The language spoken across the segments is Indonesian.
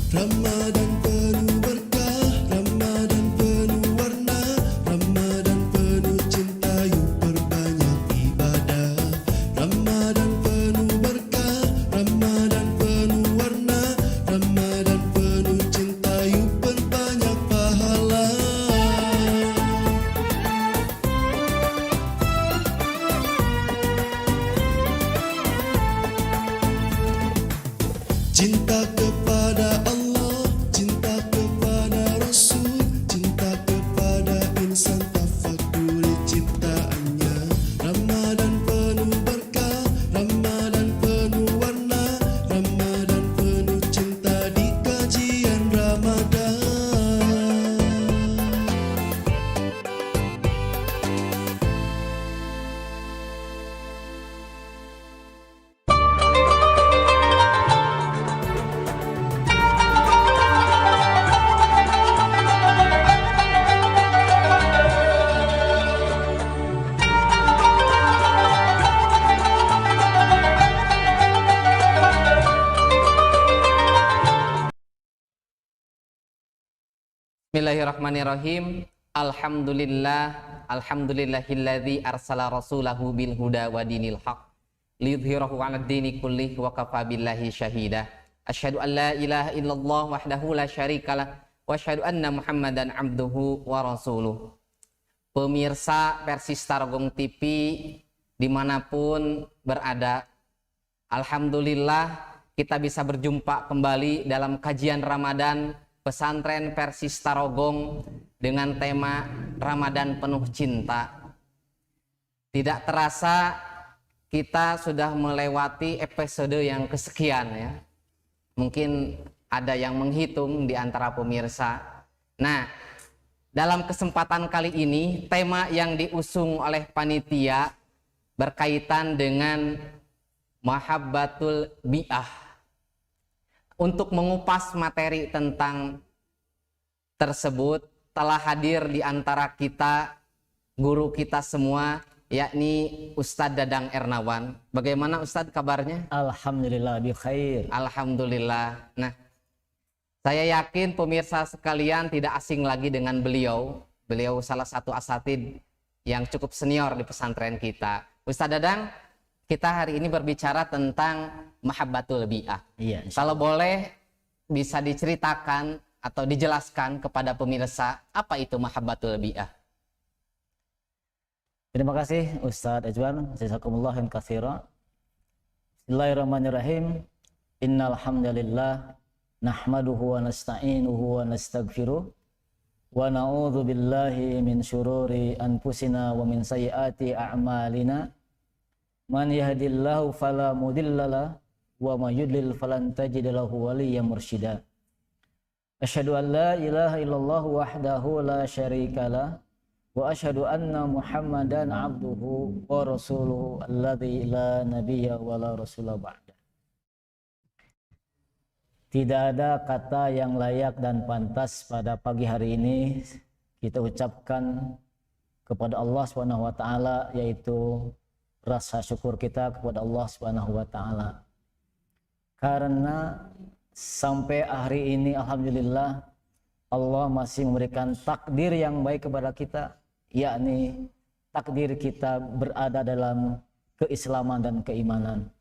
Ramadan penuh berkah, Ramadan penuh warna, Ramadan penuh cinta, yuk perbanyak ibadah. Ramadan penuh berkah, Ramadan penuh warna, Ramadan penuh cinta, yuk perbanyak pahala. Cinta kepada Allah, cinta kepada Rasul, cinta kepada insan, tafakuri ciptaannya. Ramadan penuh berkah, Ramadan penuh warna, Ramadan penuh cinta di kajian Ramadan. Bismillahirrahmanirrahim. Alhamdulillahilladzi arsala rasulahu bil huda wa dinil haq liyudhhirahu 'alad dini kullih wa kafa billahi syahida. Asyhadu an la ilaha illallah wahdahu la syarikalah wa asyhadu anna Muhammadan 'abduhu wa rasuluh. Pemirsa Persis Tarogong TV dimanapun berada, alhamdulillah kita bisa berjumpa kembali dalam kajian Ramadan Pesantren Persis Tarogong dengan tema Ramadan Penuh Cinta. Tidak terasa kita sudah melewati episode yang kesekian ya. Mungkin ada yang menghitung di antara pemirsa. Nah, dalam kesempatan kali ini tema yang diusung oleh panitia berkaitan dengan Mahabbatul Bi'ah. Untuk mengupas materi tentang tersebut telah hadir di antara kita guru kita semua, yakni Ustadz Dadang Ernawan. Bagaimana Ustadz kabarnya? Alhamdulillah bi khair. Alhamdulillah. Nah, saya yakin pemirsa sekalian tidak asing lagi dengan beliau. Beliau salah satu asatid yang cukup senior di pesantren kita. Ustadz Dadang, kita hari ini berbicara tentang Mahabbatul Bi'ah. Iya, kalau boleh bisa diceritakan atau dijelaskan kepada pemirsa apa itu Mahabbatul Bi'ah. Terima kasih Ustadz Ajwan, jazakumullah khairan. Bismillahirrahmanirrahim. Innal hamdalillah nahmaduhu wa nasta'inuhu wa nastaghfiruh wa na'udzu billahi min syururi anfusina wa min sayyiati a'malina. Man yahdihillahu fala mudhillalah wa may yudlil falan tajid lahu waliyyan mursyida. Asyhadu an la ilaha illallah wahdahu la syarikalah wa asyhadu anna Muhammadan abduhu wa rasuluhu alladzi la nabiyya wa la rasula ba'da. Tidak ada kata yang layak dan pantas pada pagi hari ini kita ucapkan kepada Allah Subhanahu wa taala, yaitu rasa syukur kita kepada Allah Subhanahu wa taala. Karena sampai hari ini alhamdulillah Allah masih memberikan takdir yang baik kepada kita, yakni takdir kita berada dalam keislaman dan keimanan.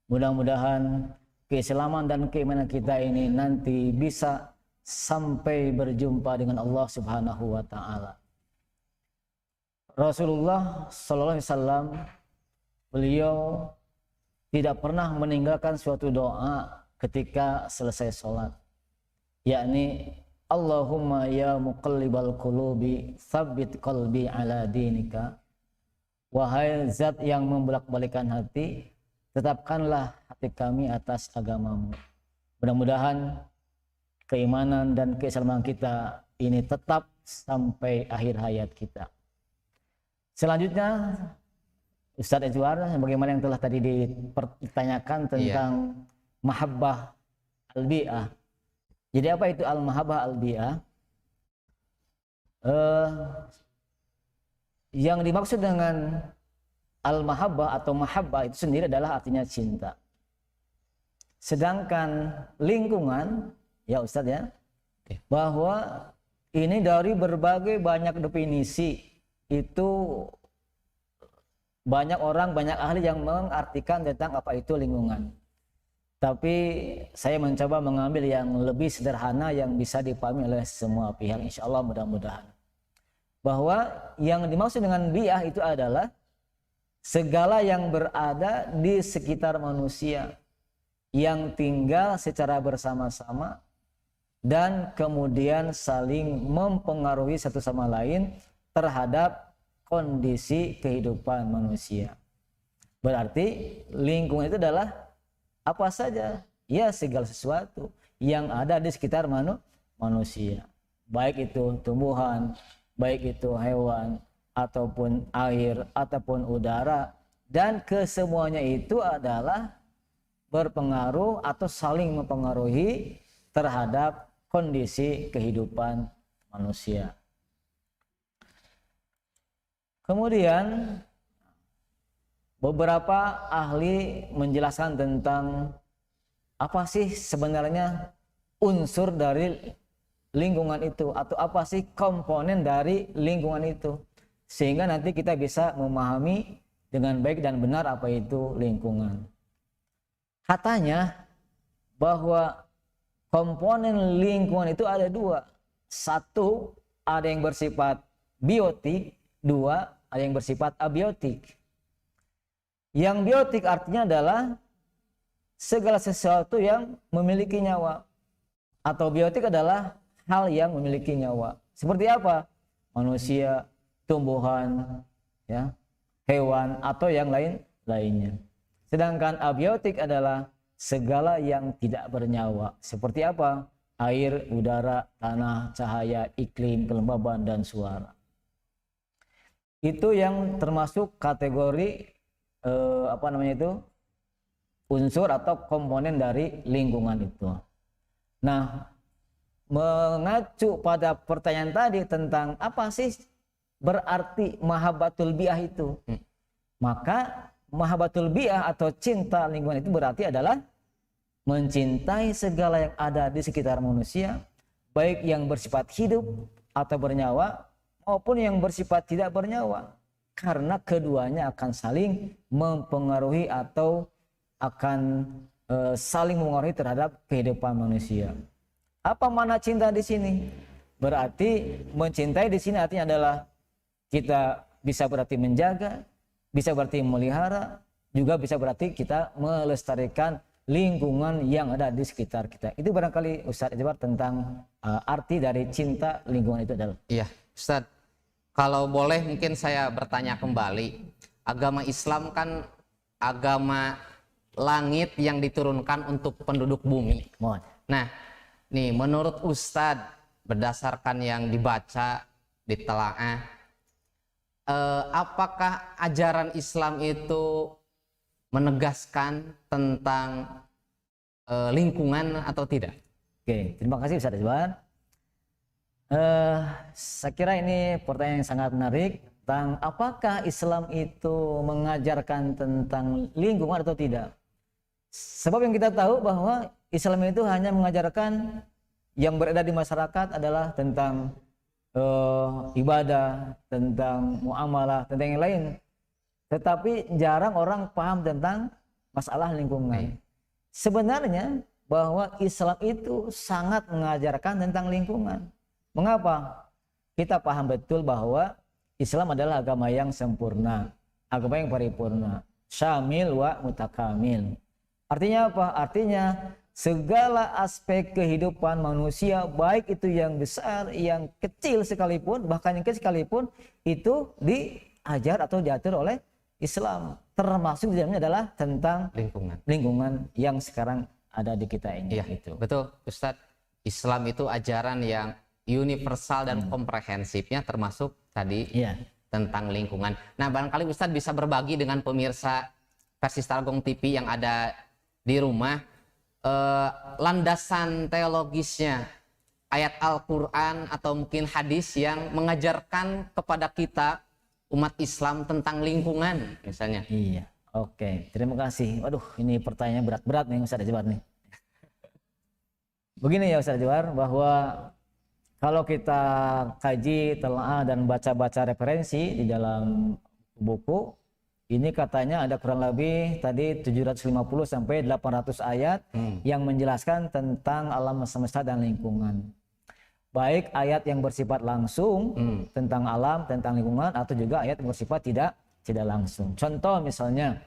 Mudah-mudahan keislaman dan keimanan kita ini nanti bisa sampai berjumpa dengan Allah Subhanahu wa taala. Rasulullah sallallahu alaihi wasallam, beliau tidak pernah meninggalkan suatu doa ketika selesai sholat, yakni Allahumma ya muqallibal qulubi tsabbit qalbi ala dinika. Wahai zat yang membolak-balikan hati, tetapkanlah hati kami atas agamamu. Mudah-mudahan keimanan dan keislaman kita ini tetap sampai akhir hayat kita. Selanjutnya Ustadz Ejwar, bagaimana yang telah tadi dipertanyakan tentang Mahabbah Al-Bi'ah. Jadi apa itu Al-Mahabbah Al-Bi'ah? Yang dimaksud dengan Al-Mahabbah atau Mahabbah itu sendiri adalah artinya cinta. Sedangkan lingkungan, ya Ustadz ya, Oke. bahwa ini dari berbagai banyak definisi itu banyak orang, banyak ahli yang mengartikan tentang apa itu lingkungan. Tapi saya mencoba mengambil yang lebih sederhana yang bisa dipahami oleh semua pihak, insya Allah mudah-mudahan. Bahwa yang dimaksud dengan bi'ah itu adalah segala yang berada di sekitar manusia yang tinggal secara bersama-sama dan kemudian saling mempengaruhi satu sama lain terhadap kondisi kehidupan manusia. Berarti lingkungan itu adalah apa saja? Ya segala sesuatu yang ada di sekitar manusia. Baik itu tumbuhan, baik itu hewan, ataupun air, ataupun udara. Dan kesemuanya itu adalah berpengaruh atau saling mempengaruhi terhadap kondisi kehidupan manusia. Kemudian beberapa ahli menjelaskan tentang apa sih sebenarnya unsur dari lingkungan itu atau apa sih komponen dari lingkungan itu, sehingga nanti kita bisa memahami dengan baik dan benar apa itu lingkungan. Katanya bahwa komponen lingkungan itu ada dua. Satu, ada yang bersifat biotik. Dua, ada yang bersifat abiotik. Yang biotik artinya adalah segala sesuatu yang memiliki nyawa. Atau biotik adalah hal yang memiliki nyawa. Seperti apa? Manusia, tumbuhan, ya, hewan, atau yang lainnya. Sedangkan abiotik adalah segala yang tidak bernyawa. Seperti apa? Air, udara, tanah, cahaya, iklim, kelembaban, dan suara. Itu yang termasuk kategori unsur atau komponen dari lingkungan itu. Nah, mengacu pada pertanyaan tadi tentang apa sih berarti mahabbatul bi'ah itu, maka mahabbatul bi'ah atau cinta lingkungan itu berarti adalah mencintai segala yang ada di sekitar manusia, baik yang bersifat hidup atau bernyawa maupun yang bersifat tidak bernyawa, karena keduanya akan saling mempengaruhi atau akan saling mempengaruhi terhadap kehidupan manusia. Apa makna cinta di sini? Berarti mencintai di sini artinya adalah kita bisa berarti menjaga, bisa berarti memelihara, juga bisa berarti kita melestarikan lingkungan yang ada di sekitar kita. Itu barangkali Ustadz Jabar tentang arti dari cinta lingkungan itu adalah. Iya, Ustadz. Kalau boleh mungkin saya bertanya kembali. Agama Islam kan agama langit yang diturunkan untuk penduduk bumi. Mohon. Nah, nih menurut Ustadz berdasarkan yang dibaca, ditelaah, apakah ajaran Islam itu menegaskan tentang lingkungan atau tidak? Oke, terima kasih Ustadz Jabar. Saya kira ini pertanyaan yang sangat menarik tentang apakah Islam itu mengajarkan tentang lingkungan atau tidak. Sebab yang kita tahu bahwa Islam itu hanya mengajarkan yang beredar di masyarakat adalah tentang ibadah, tentang muamalah, tentang yang lain. Tetapi jarang orang paham tentang masalah lingkungan. Sebenarnya bahwa Islam itu sangat mengajarkan tentang lingkungan. Mengapa? Kita paham betul bahwa Islam adalah agama yang sempurna, agama yang paripurna, syamil wa mutakamil. Artinya apa? Artinya segala aspek kehidupan manusia, baik itu yang besar, yang kecil sekalipun, bahkan yang kecil sekalipun, itu diajar atau diatur oleh Islam. Termasuk di dalamnya adalah tentang lingkungan yang sekarang ada di kita ini. Iya, gitu. Betul, Ustadz. Islam itu ajaran yang universal dan komprehensifnya, termasuk tadi tentang lingkungan. Nah, barangkali Ustadz bisa berbagi dengan pemirsa versi Stargong TV yang ada di rumah landasan teologisnya ayat Al-Quran atau mungkin hadis yang mengajarkan kepada kita umat Islam tentang lingkungan misalnya. Iya, oke, terima kasih. Waduh, ini pertanyaan berat-berat nih Ustadz Jabar nih. Begini ya Ustaz Jawar, bahwa kalau kita kaji, telaah dan baca-baca referensi di dalam buku, ini katanya ada kurang lebih tadi 750 sampai 800 ayat yang menjelaskan tentang alam semesta dan lingkungan. Baik ayat yang bersifat langsung tentang alam, tentang lingkungan, atau juga ayat yang bersifat tidak langsung. Contoh misalnya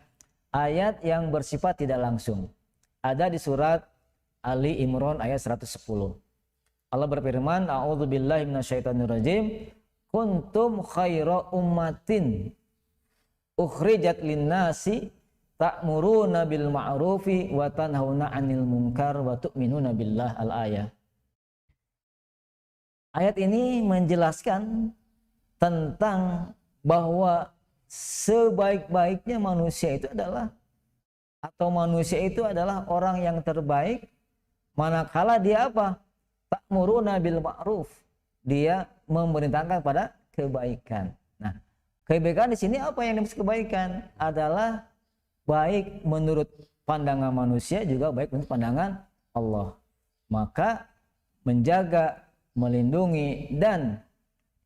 ayat yang bersifat tidak langsung ada di surat Ali Imran ayat 110. Allah berfirman, a'udzubillahi minasyaitonirrajim, kuntum khaira ummatin ukhrijat linnasi ta'muruna bil ma'rufi wa tanhauna 'anil munkar wa tu'minuna billah, al-ayah. Ayat ini menjelaskan tentang bahwa sebaik-baiknya manusia itu adalah, atau manusia itu adalah orang yang terbaik manakala dia apa? Ta'muruna bil ma'ruf. Dia memerintahkan pada kebaikan. Nah, kebaikan di sini apa yang dimaksud kebaikan? Adalah baik menurut pandangan manusia, juga baik menurut pandangan Allah. Maka menjaga, melindungi dan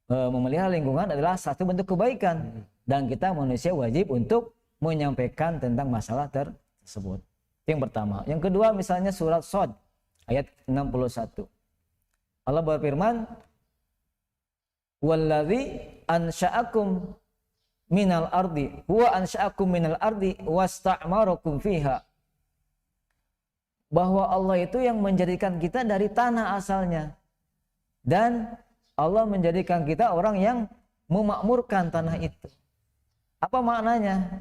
memelihara lingkungan adalah satu bentuk kebaikan, dan kita manusia wajib untuk menyampaikan tentang masalah tersebut. Yang pertama. Yang kedua misalnya surat Shad ayat 61. Allah berfirman, "Wallazi ansha'akum minal ardi huwa ansha'akum minal ardi wasta'marakum fiha." Bahwa Allah itu yang menjadikan kita dari tanah asalnya, dan Allah menjadikan kita orang yang memakmurkan tanah itu. Apa maknanya?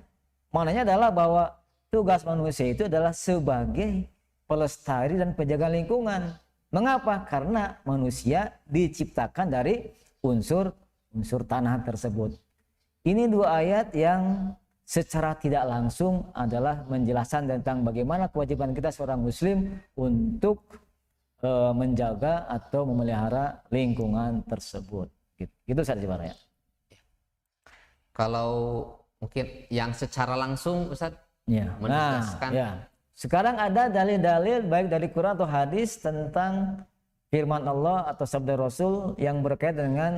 Maknanya adalah bahwa tugas manusia itu adalah sebagai pelestari dan penjaga lingkungan. Mengapa? Karena manusia diciptakan dari unsur tanah tersebut. Ini dua ayat yang secara tidak langsung adalah menjelaskan tentang bagaimana kewajiban kita seorang muslim untuk menjaga atau memelihara lingkungan tersebut. Gitu saja ya. Kalau mungkin yang secara langsung Ustaz menjelaskan. Sekarang ada dalil-dalil baik dari Quran atau hadis tentang firman Allah atau sabda Rasul yang berkaitan dengan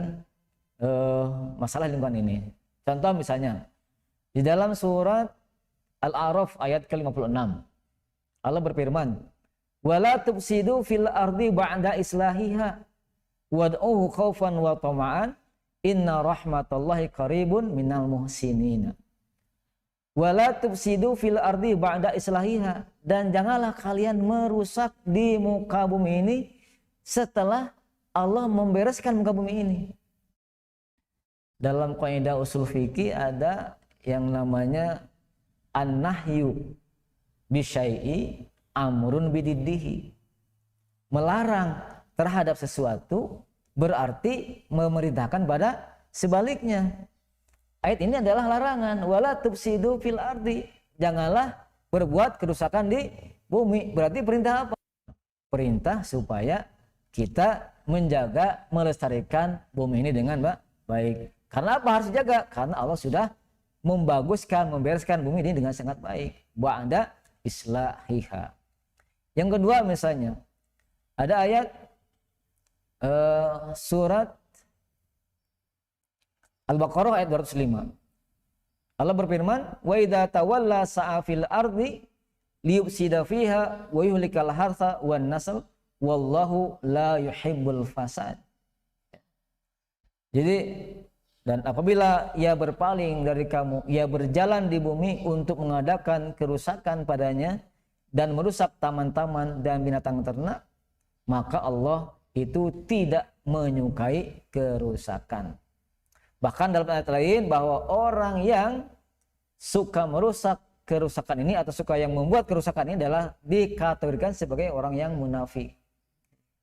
masalah lingkungan ini. Contoh misalnya di dalam surat Al-A'raf ayat ke-56 Allah berfirman, "Wala tufsidu fil ardi ba'da islahiha wad'uhu khaufan wa tama'an inna rahmatallahi qaribun minal muhsinina." Wala tufsidu fil ardi ba'da islahiha, dan janganlah kalian merusak di muka bumi ini setelah Allah membereskan muka bumi ini. Dalam kaidah usul fikih ada yang namanya an-nahyu bisyai'i amrun bididdihi. Melarang terhadap sesuatu berarti memerintahkan pada sebaliknya. Ayat ini adalah larangan, wala tufsidu fil ardi, janganlah berbuat kerusakan di bumi. Berarti perintah apa? Perintah supaya kita menjaga, melestarikan bumi ini dengan baik. Karena apa harus dijaga? Karena Allah sudah membaguskan, membereskan bumi ini dengan sangat baik. Ba'da islahiha. Yang kedua misalnya ada ayat surat Al-Baqarah ayat 205. Allah berfirman, "Wa idza tawalla sa'a fil ardi liyufsida fiha wa yuhlikal hartha wan nasl wallahu la yuhibbul fasad." Jadi, dan apabila ia berpaling dari kamu, ia berjalan di bumi untuk mengadakan kerusakan padanya dan merusak taman-taman dan binatang ternak, maka Allah itu tidak menyukai kerusakan. Bahkan dalam ayat lain bahwa orang yang suka merusak kerusakan ini atau suka yang membuat kerusakan ini adalah dikategorikan sebagai orang yang munafik.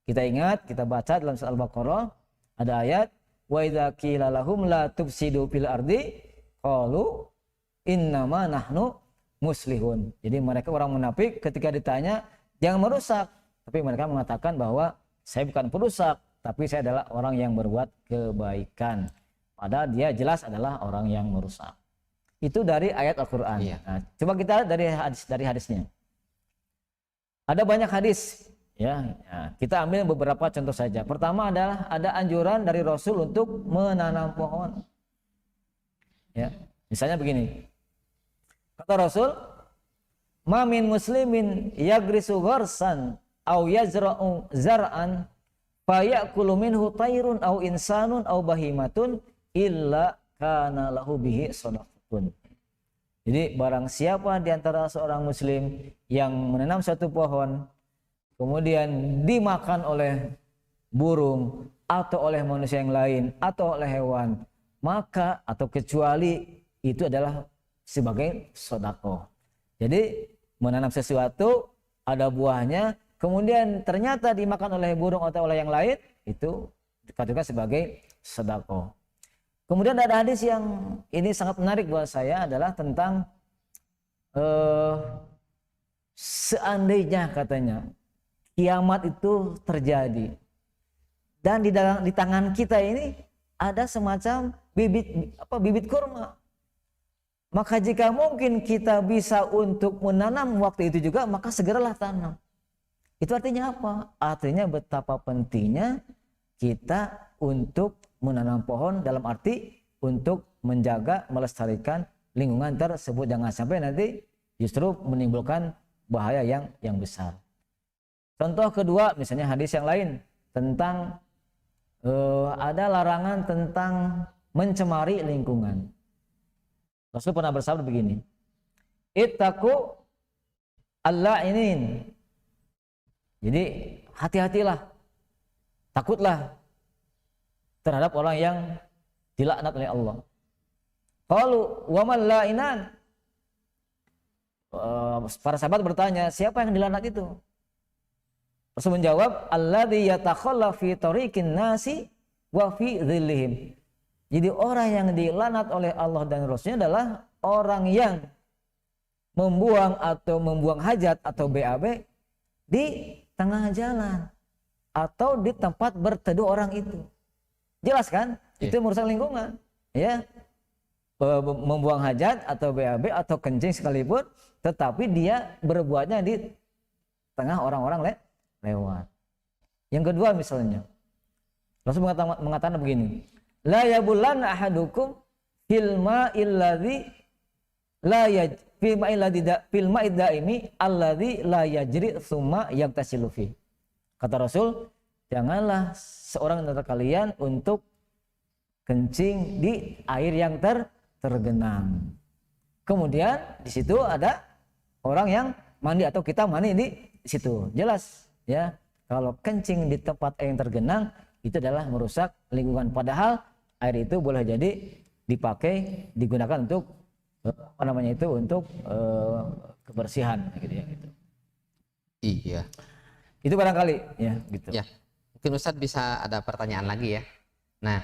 Kita ingat, kita baca dalam surah Al-Baqarah ada ayat, "Wa idza qila lahum la tufsidu fil ardi qalu innama nahnu muslihun." Jadi mereka orang munafik ketika ditanya jangan merusak, tapi mereka mengatakan bahwa saya bukan perusak, tapi saya adalah orang yang berbuat kebaikan. Padahal dia jelas adalah orang yang merusak. Itu dari ayat Al-Quran. Nah, coba kita lihat dari hadisnya. Ada banyak hadis Ya, kita ambil beberapa contoh saja. Pertama adalah ada anjuran dari Rasul untuk menanam pohon. Ya, misalnya begini. Kata Rasul, "Ma min muslimin yagrisu gharsan aw yazra'u zar'an fayakulu minhu tayrun aw insanun aw bahimatun illa kana lahu bihi shadaqatun." Jadi barang siapa di antara seorang muslim yang menanam satu pohon kemudian dimakan oleh burung atau oleh manusia yang lain atau oleh hewan, maka atau kecuali itu adalah sebagai sedekah. Jadi menanam sesuatu ada buahnya kemudian ternyata dimakan oleh burung atau oleh yang lain, itu dikatakan sebagai sedekah. Kemudian ada hadis yang ini sangat menarik buat saya adalah tentang seandainya katanya kiamat itu terjadi dan di tangan kita ini ada semacam bibit kurma, maka jika mungkin kita bisa untuk menanam waktu itu juga, maka segeralah tanam. Itu artinya apa? Artinya betapa pentingnya kita untuk menanam pohon, dalam arti untuk menjaga, melestarikan lingkungan tersebut, jangan sampai nanti justru menimbulkan bahaya yang besar. Contoh kedua, misalnya hadis yang lain tentang ada larangan tentang mencemari lingkungan. Rasul pernah bersabda begini, "Ittaqu al-la'inin." Jadi hati-hatilah, takutlah terhadap orang yang dilaknat oleh Allah. Qalu wa man la'inan? Para sahabat bertanya, siapa yang dilaknat itu? Rasul menjawab, alladzi yatakhalla fi tariqin nasi wa fi dhillihim. Jadi orang yang dilaknat oleh Allah dan Rasulnya adalah orang yang membuang hajat atau BAB di tengah jalan atau di tempat berteduh orang itu. Jelas kan? Itu merusak lingkungan, ya. Membuang hajat atau BAB atau kencing sekalipun, tetapi dia berbuatnya di tengah orang-orang lewat. Yang kedua misalnya, Rasul mengatakan begini, la yabulanna ahadukum fil ma'il ladzi la yaj fil ma'id daimi alladzi la yajri tsumma yagtasilu fi. Kata Rasul, janganlah seorang dari kalian untuk kencing di air yang tergenang. Kemudian di situ ada orang yang mandi atau kita mandi di situ. Jelas ya, kalau kencing di tempat air yang tergenang itu adalah merusak lingkungan, padahal air itu boleh jadi dipakai, digunakan untuk untuk kebersihan gitu ya gitu. Iya. Itu barangkali ya gitu. Ya. Mungkin Ustadz bisa ada pertanyaan lagi ya. Nah,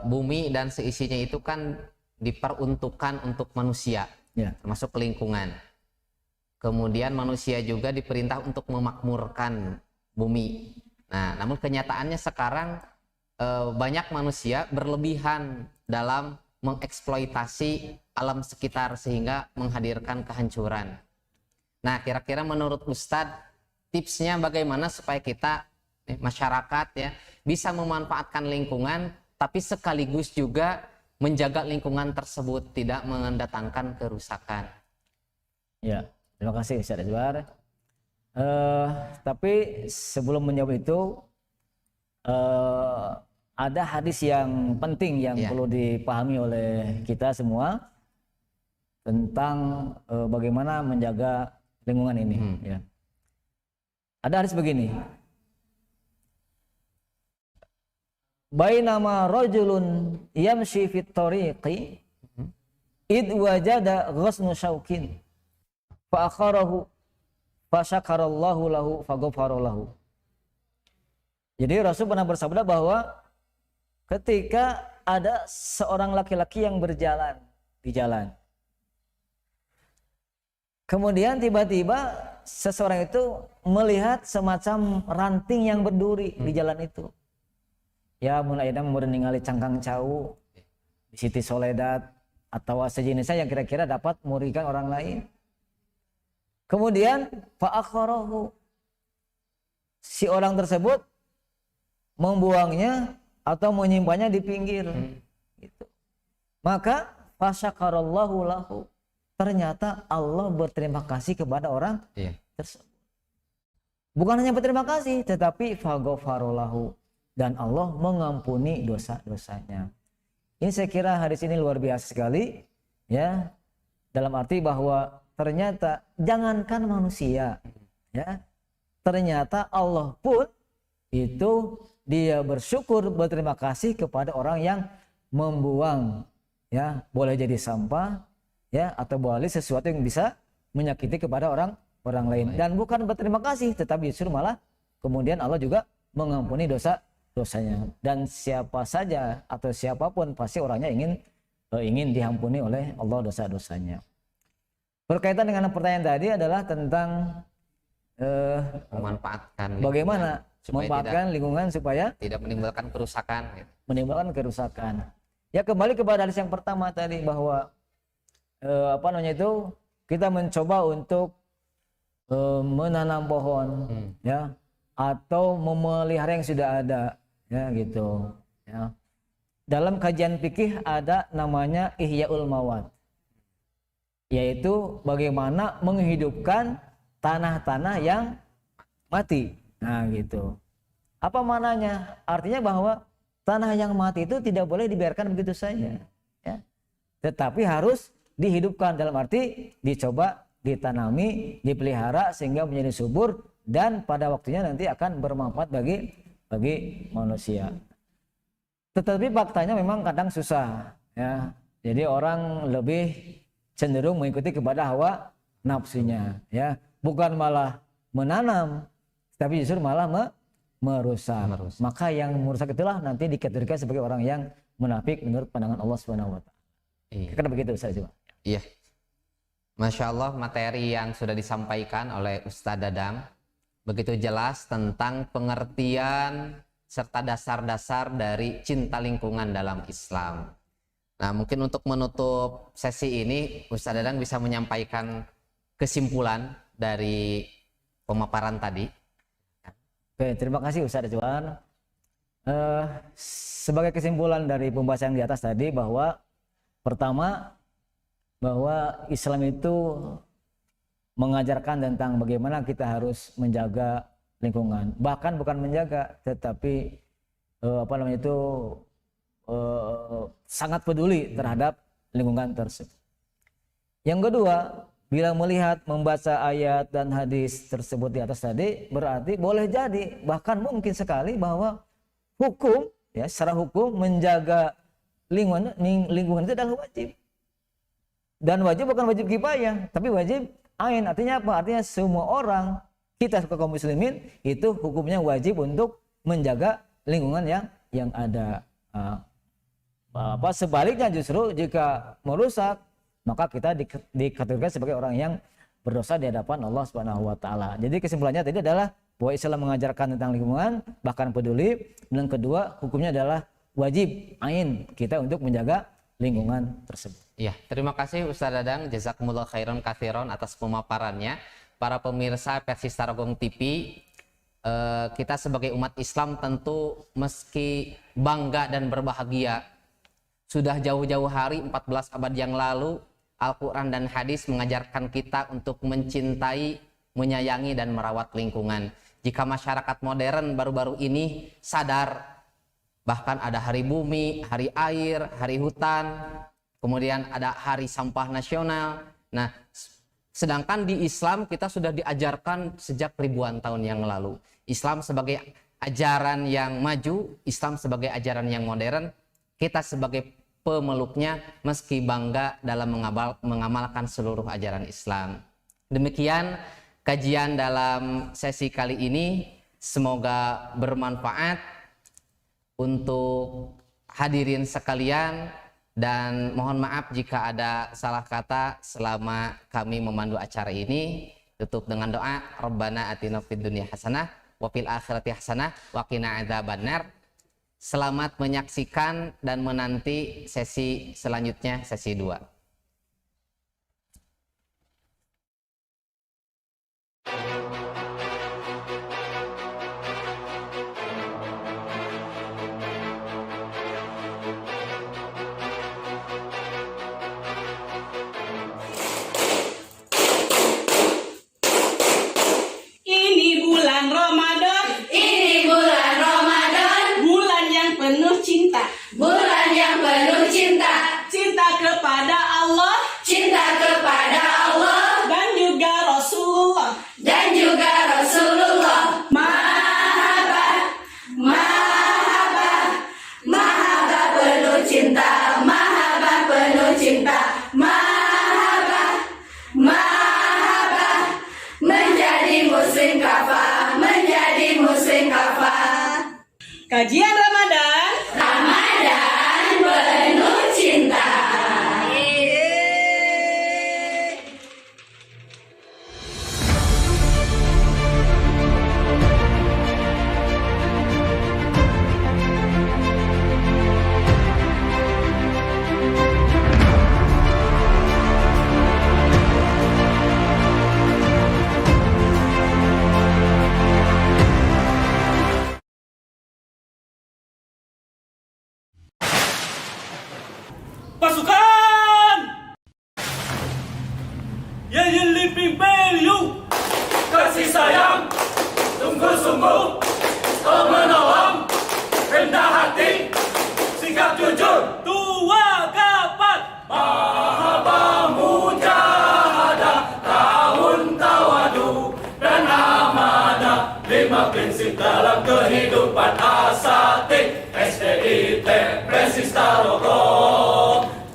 bumi dan seisinya itu kan diperuntukkan untuk manusia, ya, termasuk lingkungan. Kemudian manusia juga diperintah untuk memakmurkan bumi. Nah, namun kenyataannya sekarang banyak manusia berlebihan dalam mengeksploitasi alam sekitar sehingga menghadirkan kehancuran. Nah, kira-kira menurut Ustadz tipsnya bagaimana supaya kita masyarakat ya bisa memanfaatkan lingkungan tapi sekaligus juga menjaga lingkungan tersebut tidak mendatangkan kerusakan. Ya, terima kasih Ustaz Azwar. Tapi sebelum menjawab itu ada hadis yang penting yang perlu dipahami oleh kita semua tentang bagaimana menjaga lingkungan ini. Ya. Ada hadis begini. Bainama rajulun yamshi fit tariqi id wajada ghasnu syaukin fa akharahu fa syakarallahu lahu fa ghafara lahu. Jadi Rasul pernah bersabda bahwa ketika ada seorang laki-laki yang berjalan di jalan, kemudian tiba-tiba seseorang itu melihat semacam ranting yang berduri di jalan itu. Ya, mulai ningali cangkang cau di Siti Soledad atau sejenisnya yang kira-kira dapat merugikan orang lain. Kemudian fa akharahu, si orang tersebut membuangnya atau menyimpannya di pinggir. Gitu. Maka fasyakarallahu lahu, ternyata Allah berterima kasih kepada orang tersebut. Bukan hanya berterima kasih, tetapi faghfarolahu, dan Allah mengampuni dosa-dosanya. Ini saya kira hadis ini luar biasa sekali, ya, dalam arti bahwa ternyata jangankan manusia, ya, ternyata Allah pun itu dia bersyukur, berterima kasih kepada orang yang membuang, ya, boleh jadi sampah, ya, atau boleh sesuatu yang bisa menyakiti kepada orang lain, dan bukan berterima kasih, tetapi justru malah kemudian Allah juga mengampuni dosanya. Dan siapa saja atau siapapun pasti orangnya ingin diampuni oleh Allah dosa-dosanya. Berkaitan dengan pertanyaan tadi adalah tentang memanfaatkan bagaimana memanfaatkan lingkungan supaya tidak menimbulkan kerusakan. Ya, kembali kepada hadis yang pertama tadi, bahwa kita mencoba untuk menanam pohon, ya, atau memelihara yang sudah ada, ya, gitu, ya. Dalam kajian fikih ada namanya Ihyaul Mawad, yaitu bagaimana menghidupkan tanah-tanah yang mati. Nah, gitu. Apa maknanya? Artinya bahwa tanah yang mati itu tidak boleh dibiarkan begitu saja, ya. Tetapi harus dihidupkan, dalam arti dicoba ditanami, dipelihara sehingga menjadi subur, dan pada waktunya nanti akan bermanfaat bagi manusia. Tetapi faktanya memang kadang susah, ya. Jadi orang lebih cenderung mengikuti kepada hawa nafsunya, ya. Bukan malah menanam, tapi justru malah merusak. Maka yang merusak itulah nanti dikategorikan sebagai orang yang munafik menurut pandangan Allah Subhanahu wa taala. Karena begitu Ustaz. Iya. Masya Allah, materi yang sudah disampaikan oleh Ustadz Dadang begitu jelas tentang pengertian serta dasar-dasar dari cinta lingkungan dalam Islam. Nah, mungkin untuk menutup sesi ini, Ustadz Dadang bisa menyampaikan kesimpulan dari pemaparan tadi. Oke, terima kasih Ustadz Juan. Sebagai kesimpulan dari pembahasan di atas tadi, bahwa pertama, bahwa Islam itu mengajarkan tentang bagaimana kita harus menjaga lingkungan, bahkan bukan menjaga, tetapi sangat peduli terhadap lingkungan tersebut. Yang kedua, bila melihat membaca ayat dan hadis tersebut di atas tadi, berarti boleh jadi, bahkan mungkin sekali bahwa hukum, ya, secara hukum menjaga lingkungan itu adalah wajib. Dan wajib bukan wajib kifayah, tapi wajib ain. Artinya apa? Artinya semua orang, kita kaum muslimin itu hukumnya wajib untuk menjaga lingkungan yang ada. Sebaliknya justru jika merusak, maka kita dikategorikan sebagai orang yang berdosa di hadapan Allah Subhanahu wa taala. Jadi kesimpulannya tadi adalah bahwa Islam mengajarkan tentang lingkungan, bahkan peduli. Dan kedua, hukumnya adalah wajib ain kita untuk menjaga lingkungan tersebut. Ya, terima kasih Ustadz Dadang, jazakumullah khairan katsiran atas pemaparannya. Para pemirsa Persis Tarogong TV, kita sebagai umat Islam tentu meski bangga dan berbahagia, sudah jauh-jauh hari 14 abad yang lalu Al-Quran dan hadis mengajarkan kita untuk mencintai, menyayangi dan merawat lingkungan. Jika masyarakat modern baru-baru ini sadar, bahkan ada hari bumi, hari air, hari hutan, kemudian ada hari sampah nasional. Nah, sedangkan di Islam kita sudah diajarkan sejak ribuan tahun yang lalu. Islam sebagai ajaran yang maju, Islam sebagai ajaran yang modern, kita sebagai pemeluknya meski bangga dalam mengamalkan seluruh ajaran Islam. Demikian kajian dalam sesi kali ini, semoga bermanfaat untuk hadirin sekalian, dan mohon maaf jika ada salah kata selama kami memandu acara ini. Tutup dengan doa, Rabbana atina fid dunya hasanah wa fil akhirati hasanah wa qina adzabannar. Selamat menyaksikan dan menanti sesi selanjutnya, sesi 2. bulan Ramadan, Ini bulan Ramadan, bulan yang penuh cinta. bulan yang penuh cinta, Cinta kepada Allah cinta kepada Allah dan juga Rasulullah. dan juga Rasulullah. Mahabbah, mahabbah, mahabbah penuh cinta, mahabbah penuh cinta, mahabbah, mahabbah, menjadi muslim kafah, menjadi muslim kafah. Kajian Ramadan. Ramadan penuh cinta. Pasukan! Yang Living Value kasih sayang, sungguh-sungguh, menolong, rendah hati, sikap jujur, tua kapan, mahabbah mujahadah, tahun tawadu dan amanah, 5 prinsip dalam kehidupan asatid, STIT, Presista Rogo.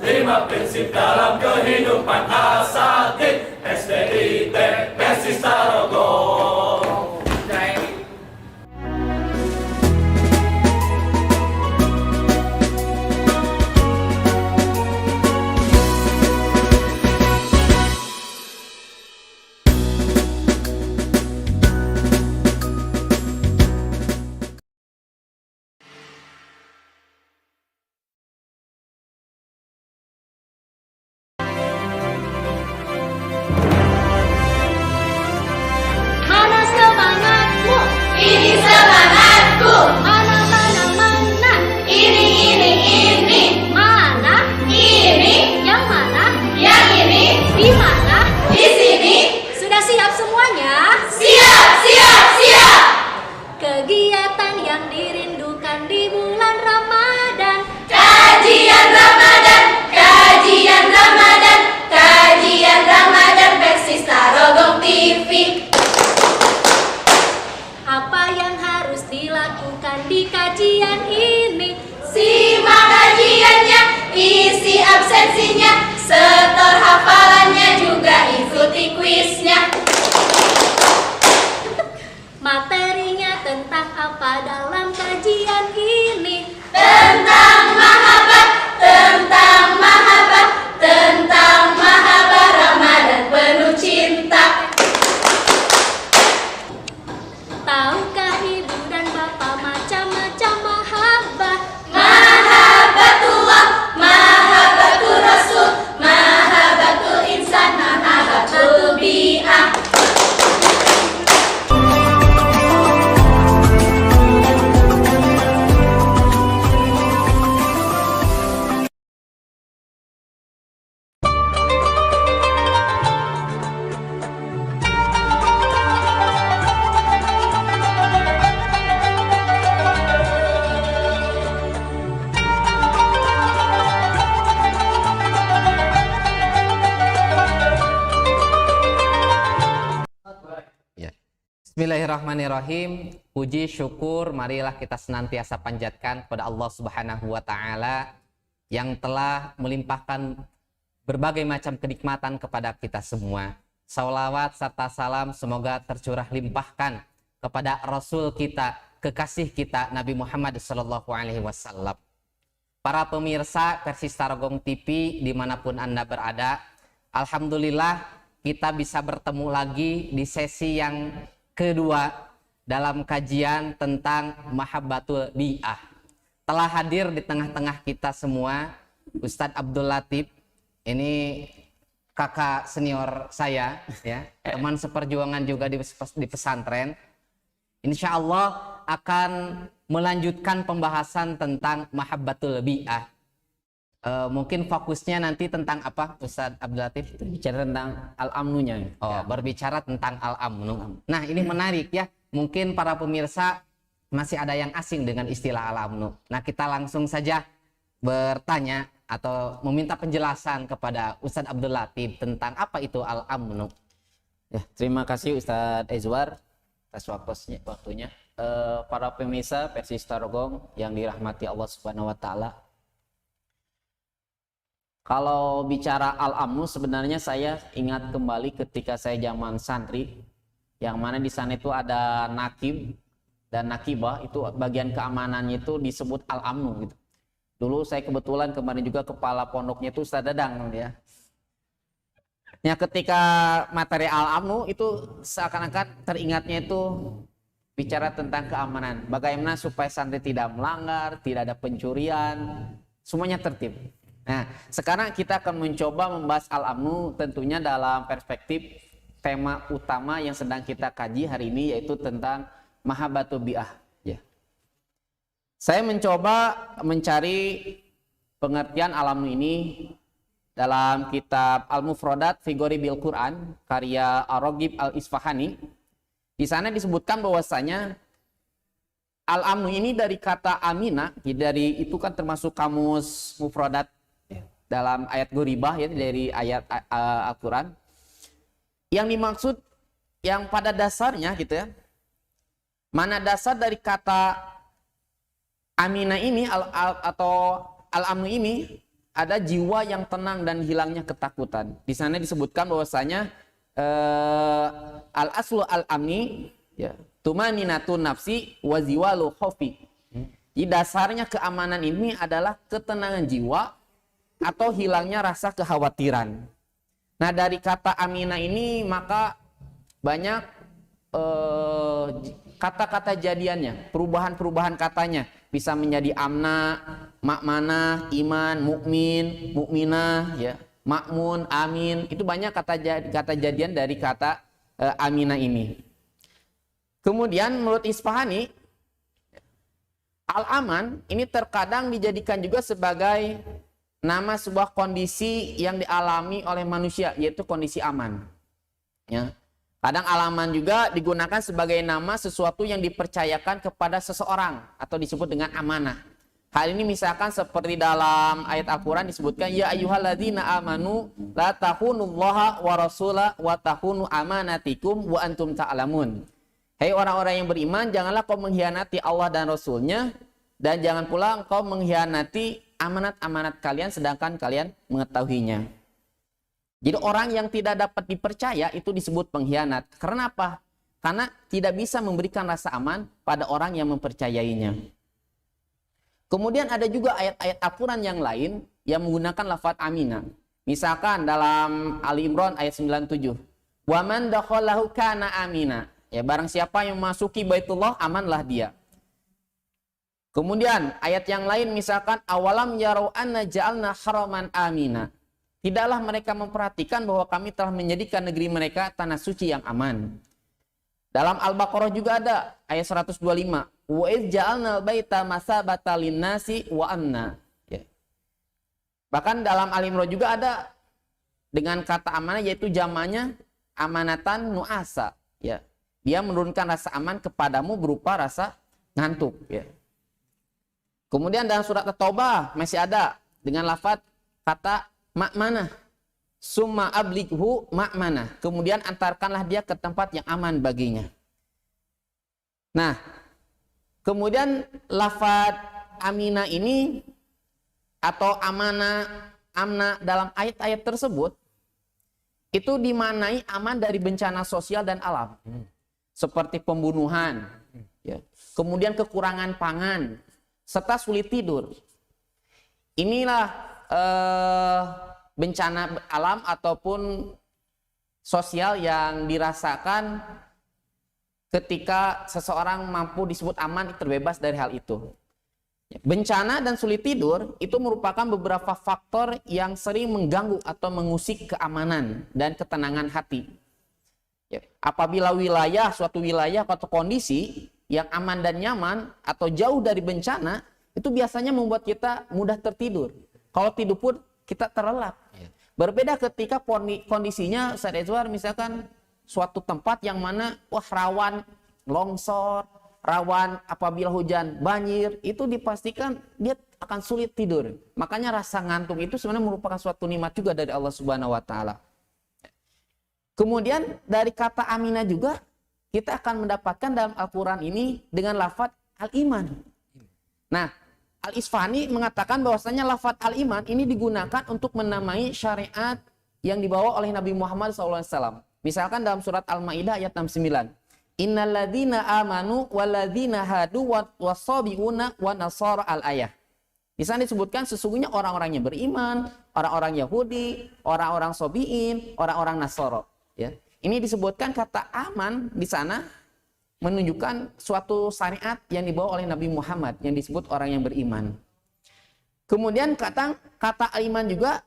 5 prinsip dalam kehidupan asatid, STIT, Presista Rogo. Mana semangatmu? Ini semangatku. Mana mana mana? Ini. Mana? Ini. Yang mana? Yang ini. Di mana? Di sini. Sudah siap semuanya? Siap, siap, siap. Kegiatan yang dirindukan di bulan Ramadan. Kajian Ramadan, kajian Ramadan, kajian Ramadan versi Starogong TV. Apa yang harus dilakukan di kajian ini? Simak kajiannya, isi absensinya, setor hafalannya, juga ikuti kuisnya. Materinya tentang apa dalam kajian ini? Tentang mahabbah, tentang mahabbah, tentang mahabbah, Ramadan penuh cinta. Tahukah ibu dan bapak macam-macam mahabbah? Mahabbatullah, mahabbatul Rasul, mahabbatul insan, mahabbatul bi'ah. Ya. Bismillahirrahmanirrahim. Puji syukur marilah kita senantiasa panjatkan kepada Allah Subhanahu wa taala yang telah melimpahkan berbagai macam kenikmatan kepada kita semua. Salawat serta salam semoga tercurah limpahkan kepada Rasul kita, kekasih kita Nabi Muhammad SAW. Para pemirsa versi Starogong TV dimanapun Anda berada, alhamdulillah kita bisa bertemu lagi di sesi yang kedua dalam kajian tentang Mahabbatul Bi'ah. Telah hadir di tengah-tengah kita semua Ustadz Abdul Latif, ini kakak senior saya, ya, teman seperjuangan juga di pesantren. Insya Allah akan melanjutkan pembahasan tentang Mahabbatul Bi'ah. Mungkin fokusnya nanti tentang apa, Ustadz Abdul Latif? Bicara tentang al-amnunya. Oh, berbicara tentang al-amnu. Nah, ini menarik ya. mungkin para pemirsa masih ada yang asing dengan istilah al-amnu. Nah, kita langsung saja bertanya atau meminta penjelasan kepada Ustadz Abdul Latif tentang apa itu al-amnu. Ya, terima kasih Ustadz Ezwar atas waktunya. Para pemirsa versi Starogong yang dirahmati Allah Subhanahu wa taala. Kalau bicara al-amnu, sebenarnya saya ingat kembali ketika saya zaman santri, yang mana di sana itu ada nakib dan nakibah, itu bagian keamanannya itu disebut al-amnu gitu. Dulu saya kebetulan kemarin juga kepala pondoknya itu Ustaz Dadang ya. Ya, ketika materi al-amnu itu seakan-akan teringatnya itu bicara tentang keamanan. Bagaimana supaya santri tidak melanggar, tidak ada pencurian, semuanya tertib. Nah, sekarang kita akan mencoba membahas al-amnu tentunya dalam perspektif tema utama yang sedang kita kaji hari ini, yaitu tentang mahabbatu bi'ah. Ya. Saya mencoba mencari pengertian al-amnu ini dalam kitab Al-Mufradat fi Ghoribil Quran karya Ar-Raghib Al-Isfahani. Di sana disebutkan bahwasanya al-amnu ini dari kata amina, dari itu kan termasuk kamus mufradat dalam ayat Ghoribah ya, dari ayat Al-Quran. Yang dimaksud yang pada dasarnya gitu ya. Mana dasar dari kata amina ini atau al-amnu ini ada jiwa yang tenang dan hilangnya ketakutan. Di sana disebutkan bahwasanya al-aslu al-amni ya, tumaninatun nafsi wa ziwalu khaufi. Di dasarnya keamanan ini adalah ketenangan jiwa atau hilangnya rasa kekhawatiran. Nah, dari kata amina ini maka banyak kata-kata jadiannya, perubahan-perubahan katanya bisa menjadi amna, makmana, iman, mukmin, mukminah, ya, makmun, amin. Itu banyak kata jadian dari kata amina ini. Kemudian menurut Isfahani, al-aman ini terkadang dijadikan juga sebagai nama sebuah kondisi yang dialami oleh manusia, yaitu kondisi aman. Ya. Kadang al-aman juga digunakan sebagai nama sesuatu yang dipercayakan kepada seseorang atau disebut dengan amanah. Hal ini misalkan seperti dalam ayat Al-Quran disebutkan, ya ayyuhalladzina amanu la tahunullaha wa rasulah wa tahunu amanatikum wa antum ta'lamun. Hei orang-orang yang beriman, janganlah kau mengkhianati Allah dan Rasulnya, dan jangan pula engkau mengkhianati amanat-amanat kalian sedangkan kalian mengetahuinya. Jadi orang yang tidak dapat dipercaya itu disebut pengkhianat. Karena apa? Karena tidak bisa memberikan rasa aman pada orang yang mempercayainya. Kemudian ada juga ayat-ayat Al-Quran yang lain yang menggunakan lafaz amina. Misalkan dalam Ali Imran ayat 97. Wa man dakhalahu kana amina. Ya, barang siapa yang memasuki Baitullah, amanlah dia. Kemudian ayat yang lain misalkan awalam yarau anna ja'alna haraman amina. Tidaklah mereka memperhatikan bahwa kami telah menjadikan negeri mereka tanah suci yang aman. Dalam Al-Baqarah juga ada ayat 125. Wa iz ja'alnal baita masabatan linnasi wa amna. Ya. Bahkan dalam Al-Imran juga ada dengan kata amanah, yaitu jamaknya amanatan nu'asa. Ya. Dia menurunkan rasa aman kepadamu berupa rasa ngantuk. Ya. Kemudian dalam surat At-Taubah masih ada dengan lafaz kata makmana, summa ablighu makmana. Kemudian antarkanlah dia ke tempat yang aman baginya. Nah, kemudian lafaz amina ini atau amana, amna dalam ayat-ayat tersebut itu dimaknai aman dari bencana sosial dan alam, seperti pembunuhan, ya. Kemudian kekurangan pangan, serta sulit tidur. Inilah bencana alam ataupun sosial yang dirasakan ketika seseorang mampu disebut aman, terbebas dari hal itu. Bencana dan sulit tidur itu merupakan beberapa faktor yang sering mengganggu atau mengusik keamanan dan ketenangan hati. Apabila suatu wilayah atau kondisi yang aman dan nyaman atau jauh dari bencana, itu biasanya membuat kita mudah tertidur. Kalau tidur pun kita terlelap. Berbeda ketika kondisinya Ustaz Ezwar misalkan suatu tempat yang mana rawan longsor, rawan apabila hujan banjir, itu dipastikan dia akan sulit tidur. Makanya rasa ngantuk itu sebenarnya merupakan suatu nikmat juga dari Allah Subhanahu wa taala. Kemudian dari kata aminah juga kita akan mendapatkan dalam Al-Qur'an ini dengan lafaz al-iman. Nah, Al-Isfahani mengatakan bahwasanya lafaz al-iman ini digunakan untuk menamai syariat yang dibawa oleh Nabi Muhammad SAW. Misalkan dalam surat Al-Maidah ayat 69. Innalladzina amanu walladzina hadu wasabiuna wa nasara al-ayah. Di sana disebutkan sesungguhnya orang-orang yang beriman, orang-orang Yahudi, orang-orang Sobiin, orang-orang Nasoro. Ya. Ini disebutkan kata aman di sana menunjukkan suatu syariat yang dibawa oleh Nabi Muhammad yang disebut orang yang beriman. Kemudian kata iman juga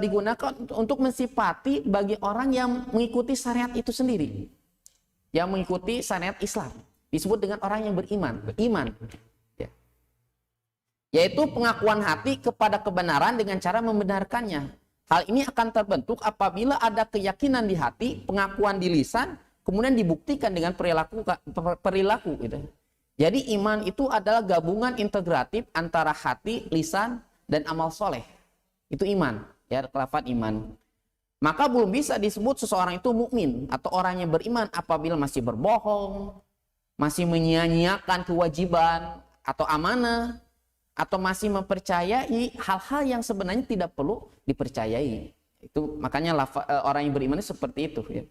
digunakan untuk mensifati bagi orang yang mengikuti syariat itu sendiri. Yang mengikuti syariat Islam disebut dengan orang yang beriman. Ya. Yaitu pengakuan hati kepada kebenaran dengan cara membenarkannya. Hal ini akan terbentuk apabila ada keyakinan di hati, pengakuan di lisan, kemudian dibuktikan dengan perilaku gitu. Jadi iman itu adalah gabungan integratif antara hati, lisan, dan amal soleh. Itu iman, ya, lafaz iman. Maka belum bisa disebut seseorang itu mukmin atau orang yang beriman apabila masih berbohong, masih menyia-nyiakan kewajiban atau amanah, atau masih mempercayai hal-hal yang sebenarnya tidak perlu dipercayai. Itu makanya orang yang beriman seperti itu, ya.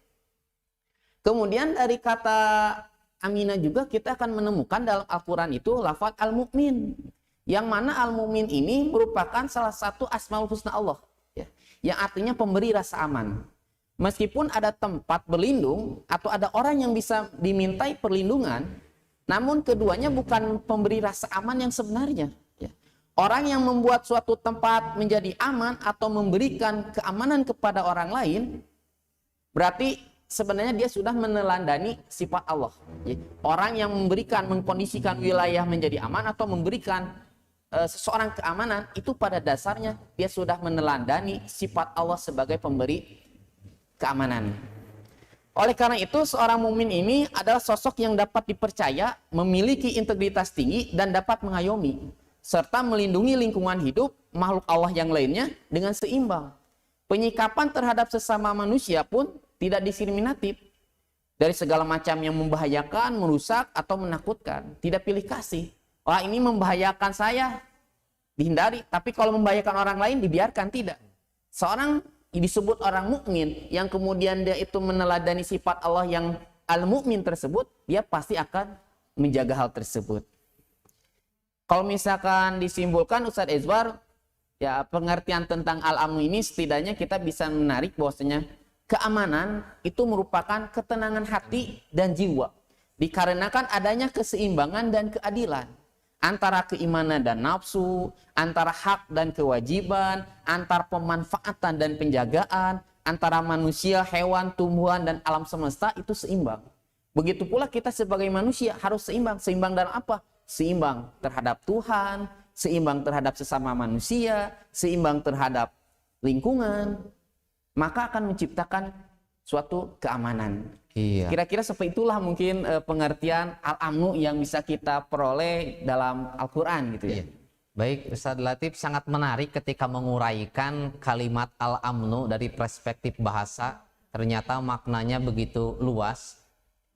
Kemudian dari kata aminah juga kita akan menemukan dalam Al-Quran itu lafaz al-mu'min. Yang mana al-mu'min ini merupakan salah satu asmaul husna Allah, ya, yang artinya pemberi rasa aman. Meskipun ada tempat berlindung atau ada orang yang bisa dimintai perlindungan, namun keduanya bukan pemberi rasa aman yang sebenarnya. Orang yang membuat suatu tempat menjadi aman atau memberikan keamanan kepada orang lain, berarti sebenarnya dia sudah meneladani sifat Allah. Orang yang memberikan, mengkondisikan wilayah menjadi aman atau memberikan seseorang keamanan, itu pada dasarnya dia sudah meneladani sifat Allah sebagai pemberi keamanan. Oleh karena itu, seorang mukmin ini adalah sosok yang dapat dipercaya, memiliki integritas tinggi, dan dapat mengayomi serta melindungi lingkungan hidup makhluk Allah yang lainnya dengan seimbang. Penyikapan terhadap sesama manusia pun tidak diskriminatif dari segala macam yang membahayakan, merusak, atau menakutkan. Tidak pilih kasih. Wah, ini membahayakan saya, dihindari. Tapi kalau membahayakan orang lain, dibiarkan. Tidak. Seorang disebut orang mukmin yang kemudian dia itu meneladani sifat Allah yang al-mukmin tersebut, dia pasti akan menjaga hal tersebut. Kalau misalkan disimpulkan Ustadz Ezwar, ya pengertian tentang al-amnu ini setidaknya kita bisa menarik bahwasanya keamanan itu merupakan ketenangan hati dan jiwa. Dikarenakan adanya keseimbangan dan keadilan antara keimanan dan nafsu, antara hak dan kewajiban, antara pemanfaatan dan penjagaan, antara manusia, hewan, tumbuhan, dan alam semesta itu seimbang. Begitu pula kita sebagai manusia harus seimbang. Seimbang dalam apa? Seimbang terhadap Tuhan, seimbang terhadap sesama manusia, seimbang terhadap lingkungan, maka akan menciptakan suatu keamanan. Iya. Kira-kira seperti itulah mungkin pengertian al-amnu yang bisa kita peroleh dalam Al-Quran gitu ya. Iya. Baik, Ustadz Latif, sangat menarik ketika menguraikan kalimat al-amnu dari perspektif bahasa. Ternyata maknanya begitu luas,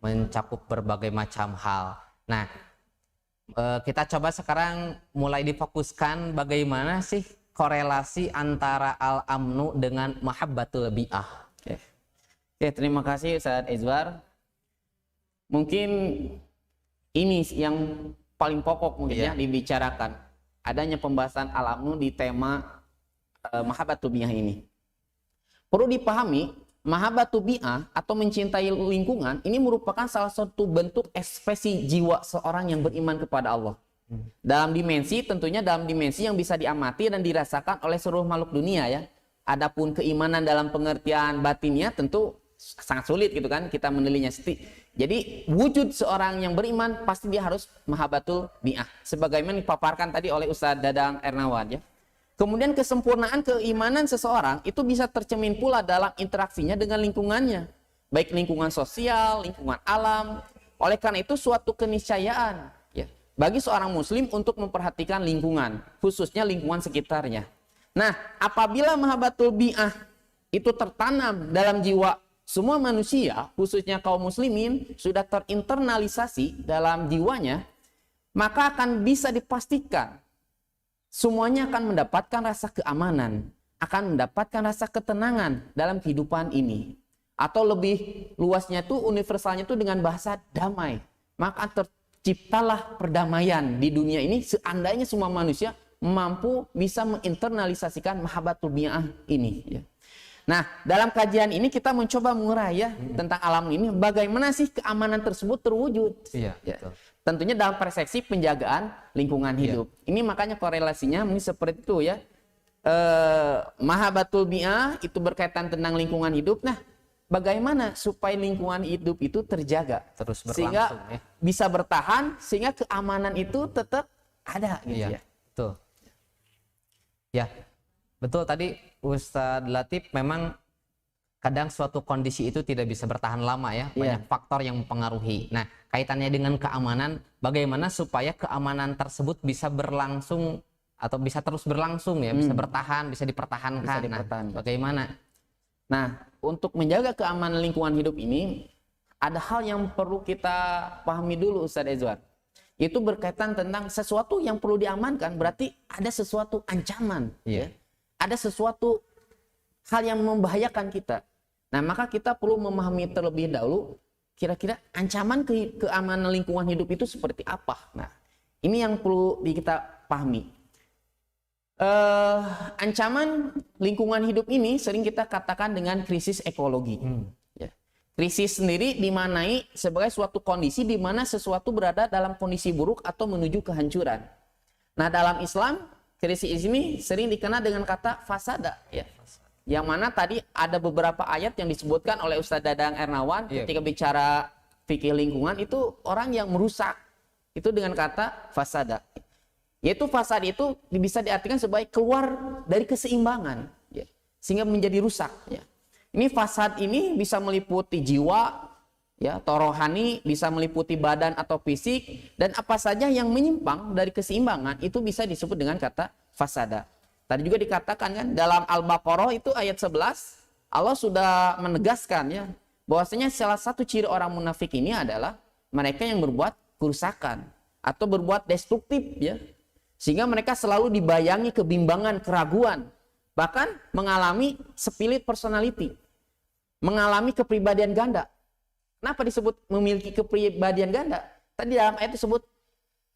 mencakup berbagai macam hal. Nah, kita coba sekarang mulai difokuskan bagaimana sih korelasi antara al-amnu dengan mahabbatul bi'ah. Oke, terima kasih Ustadz Ezwar. Mungkin ini yang paling pokok mungkin ya dibicarakan. Adanya pembahasan al-amnu di tema mahabbatul bi'ah ini. Perlu dipahami, mahabbatul bi'ah atau mencintai lingkungan ini merupakan salah satu bentuk ekspresi jiwa seorang yang beriman kepada Allah. Dalam dimensi, tentunya dalam dimensi yang bisa diamati dan dirasakan oleh seluruh makhluk dunia ya. Adapun keimanan dalam pengertian batinnya tentu sangat sulit gitu kan kita menilainya. Jadi wujud seorang yang beriman pasti dia harus mahabbatul bi'ah. Sebagaimana dipaparkan tadi oleh Ustadz Dadang Ernawan ya. Kemudian kesempurnaan keimanan seseorang itu bisa tercermin pula dalam interaksinya dengan lingkungannya. Baik lingkungan sosial, lingkungan alam, Oleh karena itu suatu keniscayaan ya bagi seorang muslim untuk memperhatikan lingkungan, khususnya lingkungan sekitarnya. Nah, apabila mahabbatul bi'ah itu tertanam dalam jiwa semua manusia, khususnya kaum muslimin, sudah terinternalisasi dalam jiwanya, maka akan bisa dipastikan semuanya akan mendapatkan rasa keamanan, akan mendapatkan rasa ketenangan dalam kehidupan ini. Atau lebih luasnya itu, universalnya itu dengan bahasa damai. Maka terciptalah perdamaian di dunia ini seandainya semua manusia mampu bisa menginternalisasikan mahabbatul bi'ah ini. Ya. Nah, dalam kajian ini kita mencoba mengurai ya tentang alam ini, bagaimana sih keamanan tersebut terwujud. Iya, Ya. betul. Tentunya dalam persepsi penjagaan lingkungan hidup. Ini makanya korelasinya ini seperti itu ya. Mahabbatul bi'ah itu berkaitan tentang lingkungan hidup. Nah, bagaimana supaya lingkungan hidup itu terjaga Terus sehingga berlangsung ya. bisa bertahan, sehingga keamanan itu tetap ada gitu Iya, ya. betul. Ya, betul tadi Ustadz Latif, memang kadang suatu kondisi itu tidak bisa bertahan lama ya, banyak faktor yang mempengaruhi. Nah, kaitannya dengan keamanan, bagaimana supaya keamanan tersebut bisa berlangsung atau bisa terus berlangsung ya, bisa bertahan, bisa dipertahankan. Bisa dipertahankan. Nah, bagaimana? Nah, untuk menjaga keamanan lingkungan hidup ini, ada hal yang perlu kita pahami dulu Ustadz Edward. Itu berkaitan tentang sesuatu yang perlu diamankan, berarti ada sesuatu ancaman. Iya. Ya. Ada sesuatu hal yang membahayakan kita. Nah, maka kita perlu memahami terlebih dahulu, kira-kira ancaman keamanan lingkungan hidup itu seperti apa. Nah, ini yang perlu kita pahami. Ancaman lingkungan hidup ini sering kita katakan dengan krisis ekologi. Ya. Krisis sendiri dimaknai sebagai suatu kondisi di mana sesuatu berada dalam kondisi buruk atau menuju kehancuran. Nah, dalam Islam, krisis ini sering dikenal dengan kata fasada. Ya. Yang mana tadi ada beberapa ayat yang disebutkan oleh Ustadz Dadang Ernawan ketika bicara fikih lingkungan, itu orang yang merusak. Itu dengan kata fasada. Yaitu fasad itu bisa diartikan sebagai keluar dari keseimbangan, ya, sehingga menjadi rusak. Ya. Ini fasad ini bisa meliputi jiwa, ya, atau rohani, bisa meliputi badan atau fisik, dan apa saja yang menyimpang dari keseimbangan itu bisa disebut dengan kata fasada. Tadi juga dikatakan kan dalam Al-Baqarah itu ayat 11, Allah sudah menegaskan ya bahwasanya salah satu ciri orang munafik ini adalah mereka yang berbuat kerusakan atau berbuat destruktif ya. Sehingga mereka selalu dibayangi kebimbangan, keraguan, bahkan mengalami split personality, mengalami kepribadian ganda. Kenapa disebut memiliki kepribadian ganda? Tadi dalam ayat disebut,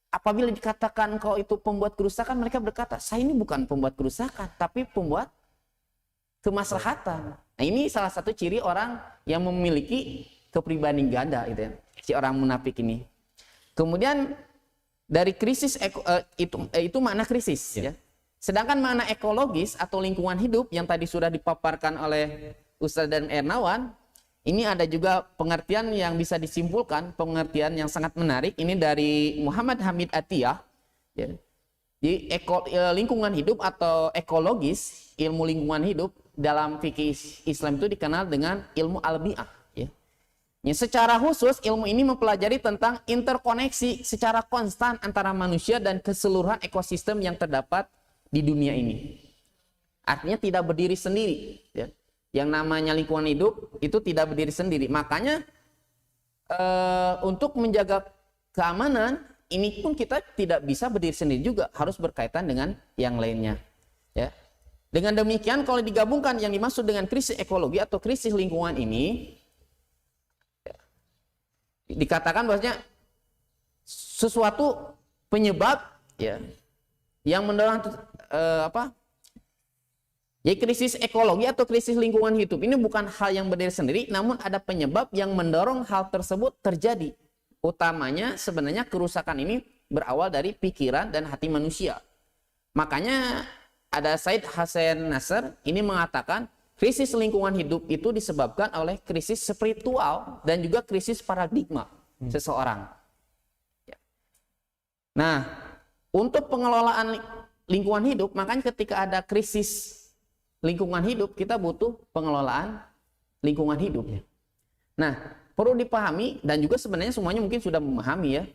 apabila dikatakan kau itu pembuat kerusakan, mereka berkata, saya ini bukan pembuat kerusakan, tapi pembuat kemaslahatan. Nah, ini salah satu ciri orang yang memiliki kepribadian ganda, gitu ya, si orang munafik ini. Kemudian dari krisis itu makna krisis ya. Sedangkan makna ekologis atau lingkungan hidup yang tadi sudah dipaparkan oleh Ustadz dan Ernawan, ini ada juga pengertian yang bisa disimpulkan, pengertian yang sangat menarik ini dari Muhammad Hamid Atiyah ya. Di lingkungan hidup atau ekologis, ilmu lingkungan hidup dalam fikih Islam itu dikenal dengan ilmu al-bi'ah. Ya, secara khusus ilmu ini mempelajari tentang interkoneksi secara konstan antara manusia dan keseluruhan ekosistem yang terdapat di dunia ini. Artinya tidak berdiri sendiri. Ya. Yang namanya lingkungan hidup itu tidak berdiri sendiri. Makanya untuk menjaga keamanan ini pun kita tidak bisa berdiri sendiri juga, harus berkaitan dengan yang lainnya. Ya. Dengan demikian kalau digabungkan yang dimaksud dengan krisis ekologi atau krisis lingkungan ini, dikatakan bahwasanya sesuatu penyebab ya yang mendorong ya krisis ekologi atau krisis lingkungan hidup ini bukan hal yang berdiri sendiri, namun ada penyebab yang mendorong hal tersebut terjadi. Utamanya sebenarnya kerusakan ini berawal dari pikiran dan hati manusia. Makanya ada Said Hasan Nasr ini mengatakan krisis lingkungan hidup itu disebabkan oleh krisis spiritual dan juga krisis paradigma seseorang. Ya. Nah, untuk pengelolaan lingkungan hidup, makanya ketika ada krisis lingkungan hidup, kita butuh pengelolaan lingkungan hidup. Nah, perlu dipahami dan juga sebenarnya semuanya mungkin sudah memahami ya.